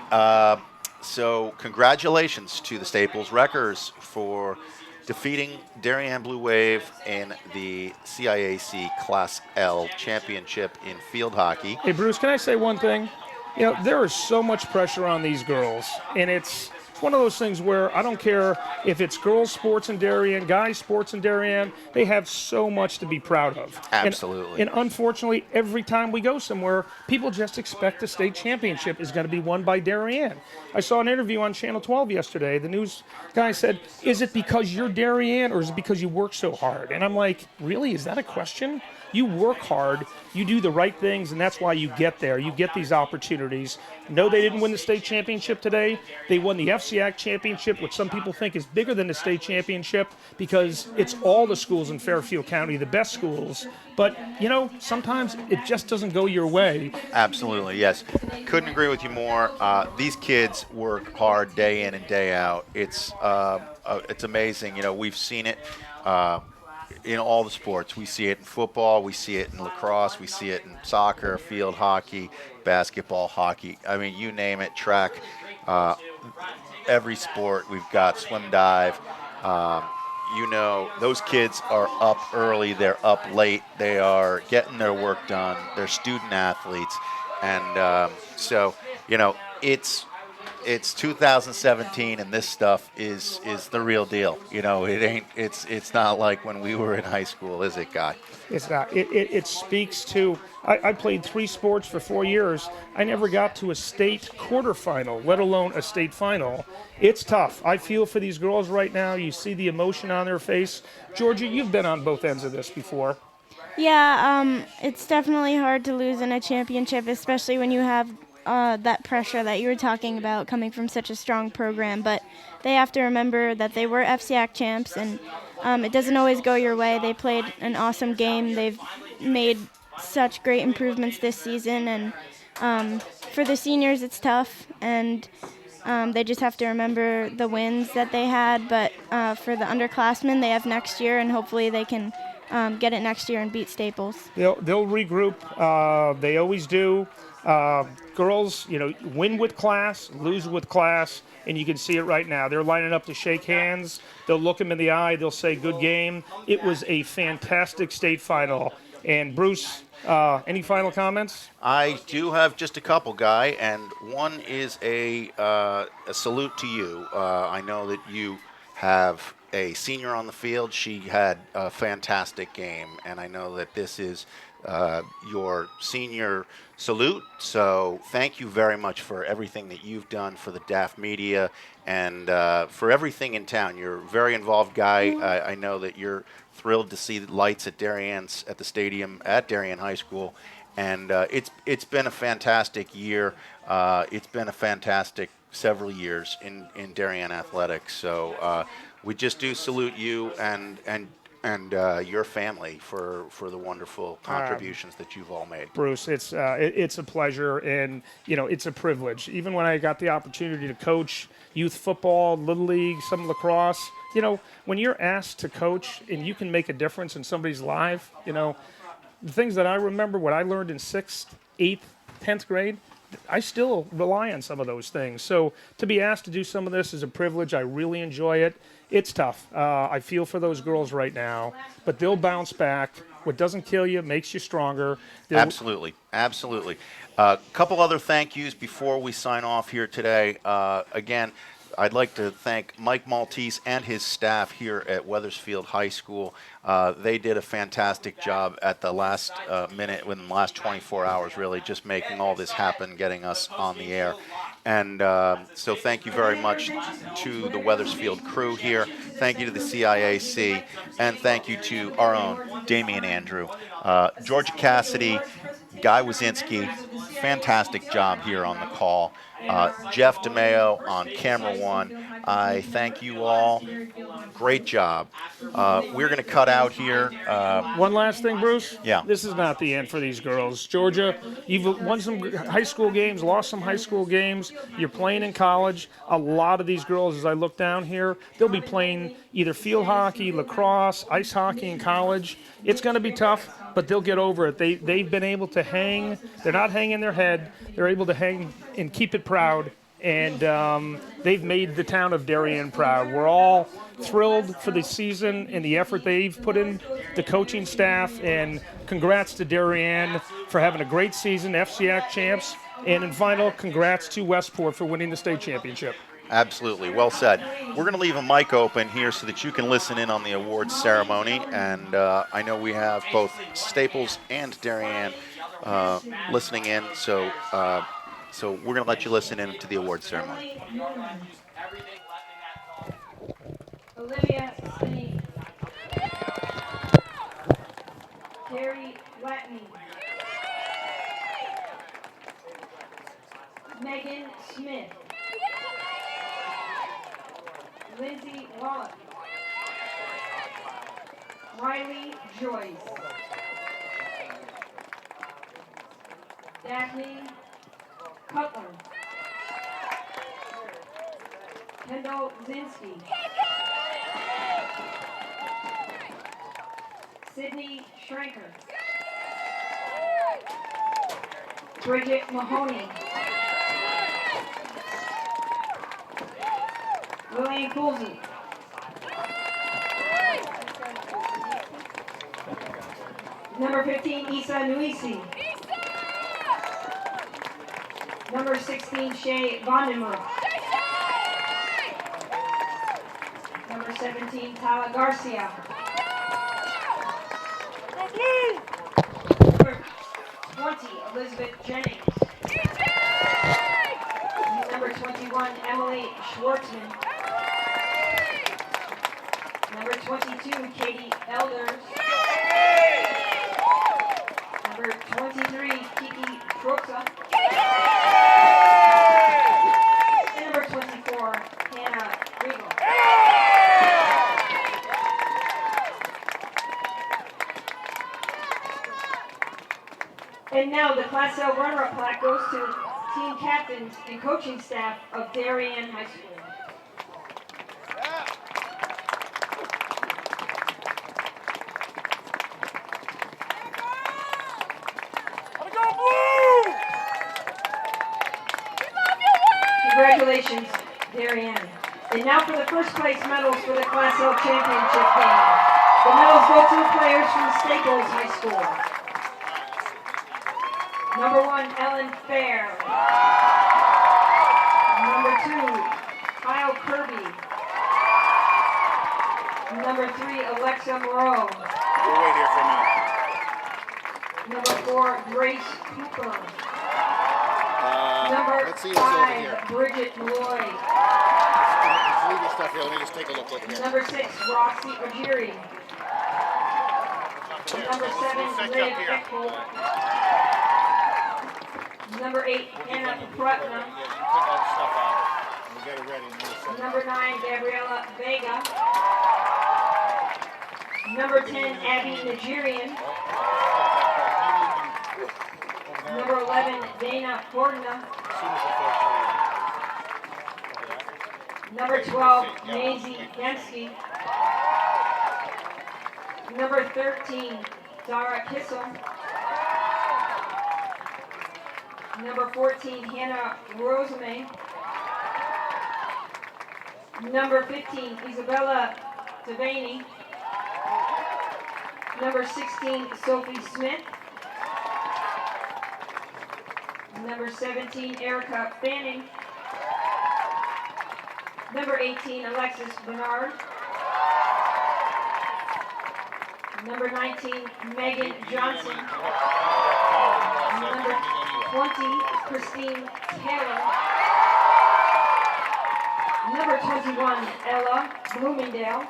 Speaker 3: So congratulations to the Staples Wreckers for defeating Darien Blue Wave in the CIAC Class L Championship in field hockey.
Speaker 4: Hey, Bruce, can I say one thing? You know, there is so much pressure on these girls, and it's one of those things where I don't care if it's girls' sports in Darien, guys' sports in Darien, they have so much to be proud of.
Speaker 3: Absolutely.
Speaker 4: And unfortunately, every time we go somewhere, people just expect the state championship is going to be won by Darien. I saw an interview on Channel 12 yesterday. The news guy said, is it because you're Darien or is it because you work so hard? And I'm like, really? Is that a question? You work hard, you do the right things, and that's why you get there. You get these opportunities. No, they didn't win the state championship today. They won the FCAC championship, which some people think is bigger than the state championship because it's all the schools in Fairfield County, the best schools. But, you know, sometimes it just doesn't go your way.
Speaker 3: Absolutely, yes. Couldn't agree with you more. These kids work hard day in and day out. It's amazing. You know, we've seen it in all the sports. We see it in football, we see it in lacrosse, we see it in soccer, field hockey, basketball, hockey. I mean, you name it, track. Every sport, we've got swim, dive. You know, those kids are up early, they're up late, they are getting their work done, they're student athletes. And so, you know, it's 2017 and this stuff is the real deal. You know, it's not like when we were in high school, is it, Guy?
Speaker 4: It's not. It speaks to, I played 3 sports for 4 years. I never got to a state quarterfinal, let alone a state final. It's tough. I feel for these girls right now. You see the emotion on their face. Georgia, you've been on both ends of this before.
Speaker 5: Yeah, it's definitely hard to lose in a championship, especially when you have that pressure that you were talking about coming from such a strong program. But they have to remember that they were FCAC champs, and it doesn't always go your way. They played an awesome game. They've made such great improvements this season, and for the seniors it's tough, and they just have to remember the wins that they had. But for the underclassmen, they have next year, and hopefully they can get it next year and beat Staples.
Speaker 4: They'll regroup. They always do. Girls, you know, win with class, lose with class, and you can see it right now. They're lining up to shake hands. They'll look them in the eye. They'll say, good game. It was a fantastic state final. And Bruce, any final comments?
Speaker 3: I do have just a couple, Guy, and one is a salute to you. I know that you have a senior on the field. She had a fantastic game, and I know that this is your senior salute. So thank you very much for everything that you've done for the DAF media and for everything in town. You're a very involved guy. I know that you're thrilled to see the lights at Darien's at the stadium at Darien High School, and it's been a fantastic year. It's been a fantastic several years in Darien athletics. So we just do salute you and your family for the wonderful contributions that you've all made.
Speaker 4: Bruce, it's a pleasure, and you know, it's a privilege. Even when I got the opportunity to coach youth football, little league, some lacrosse, you know, when you're asked to coach and you can make a difference in somebody's life, you know, the things that I remember, what I learned in 6th, 8th, 10th grade, I still rely on some of those things. So to be asked to do some of this is a privilege. I really enjoy it. It's tough. I feel for those girls right now, but they'll bounce back. What doesn't kill you makes you stronger.
Speaker 3: Absolutely, absolutely. A couple other thank yous before we sign off here today. Again, I'd like to thank Mike Maltese and his staff here at Weathersfield High School. They did a fantastic job at the last minute, within the last 24 hours, really, just making all this happen, getting us on the air. And so thank you very much to the Weathersfield crew here. Thank you to the CIAC, and thank you to our own Damian Andrew. Georgia Cassidy, Guy Wazinski, fantastic job here on the call. Jeff DeMeo on camera one. I thank you all. Great job. We're going to cut out here.
Speaker 4: One last thing, Bruce.
Speaker 3: Yeah.
Speaker 4: This is not the end for these girls. Georgia, you've won some high school games, lost some high school games. You're playing in college. A lot of these girls, as I look down here, they'll be playing either field hockey, lacrosse, ice hockey in college. It's going to be tough, but they'll get over it. They've been able to hang. They're not hanging their head. They're able to hang and keep it proud. And they've made the town of Darien proud. We're all thrilled for the season and the effort they've put in, the coaching staff, and congrats to Darien for having a great season, FCAC champs, and in final, congrats to Westport for winning the state championship.
Speaker 3: Absolutely, well said. We're going to leave a mic open here so that you can listen in on the awards ceremony, and I know we have both Staples and Darien listening in, so we're going to let you listen in to the awards ceremony.
Speaker 1: Olivia Stinney. Carrie Watney. Megan Smith. Lindsay Wallach. Riley Joyce. Daphne Cutler. Kendall Zinski. Sydney Schranker. Bridget Mahoney. Lillian Coulson. Number 15, Isa Nuisi. Number 16, Shay Vandenberg. Number 17, Tala Garcia. Number 20, Elizabeth Jennings. Number 21, Emily Schwartzman. Number 22, Katie Elders. Number 23, Kiki Troxa. And number 24, Hannah Regal. And now the Class L runner-up plaque goes to team captains and coaching staff of Darien High School. Congratulations, Darien. And now for the first place medals for the Class L championship game. The medals go to the players from Staples High School. Number 1, Ellen Fair. Number 2, Kyle Kirby. Number 3, Alexa Moreau.
Speaker 9: We'll wait here for a minute.
Speaker 1: Number 4, Grace Cooper. Number
Speaker 9: Let's see what's over here.
Speaker 1: 5, Bridget Malloy.
Speaker 9: Just leave your stuff here. Let me just take a look over here.
Speaker 1: Number 6, Roxy Ojiri. Number 7, Liv Eckholt. Number 8, Hannah Prutna.
Speaker 9: Yeah, you take all the stuff out. We'll get it ready. And then we'll send it.
Speaker 1: Number 9, Gabriela Vega. Number 10, Abby Nigerian. Number 11, Dana Cordona. Number 12, Maisie Dempsey. Number 13, Dara Kissel. Number 14, Hannah Rosame. Number 15, Isabella Devaney. Number 16, Sophie Smith. Number 17, Erica Fanning. Number 18, Alexis Bernard. Number 19, Megan Johnson. Number 20, Christine Taylor. Number 21, Ella Bloomingdale.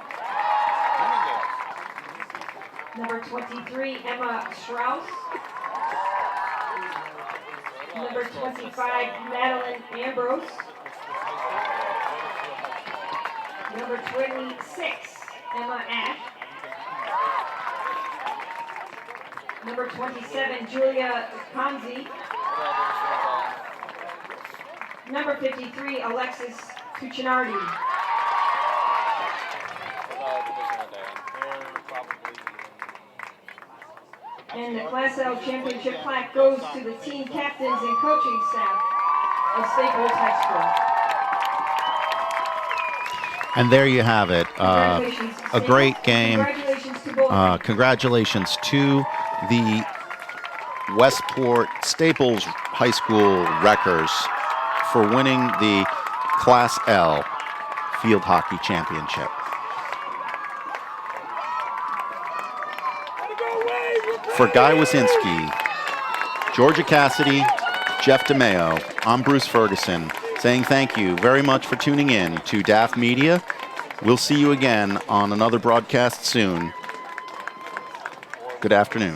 Speaker 1: Number 23, Emma Strauss. Number 25, Madeline Ambrose. Number 26, Emma Ash. Number 27, Julia Conzi. Number 53, Alexis Cuccinardi. And the Class L championship plaque goes to the team captains and coaching staff of Staples High School.
Speaker 3: And there you have it.
Speaker 1: Congratulations,
Speaker 3: A great
Speaker 1: Staples,
Speaker 3: game.
Speaker 1: and congratulations to both.
Speaker 3: Congratulations to the Westport Staples High School Wreckers for winning the Class L Field Hockey Championship. For Guy Wasinski, Georgia Cassidy, Jeff DeMeo, I'm Bruce Ferguson, saying thank you very much for tuning in to DAF Media. We'll see you again on another broadcast soon. Good afternoon.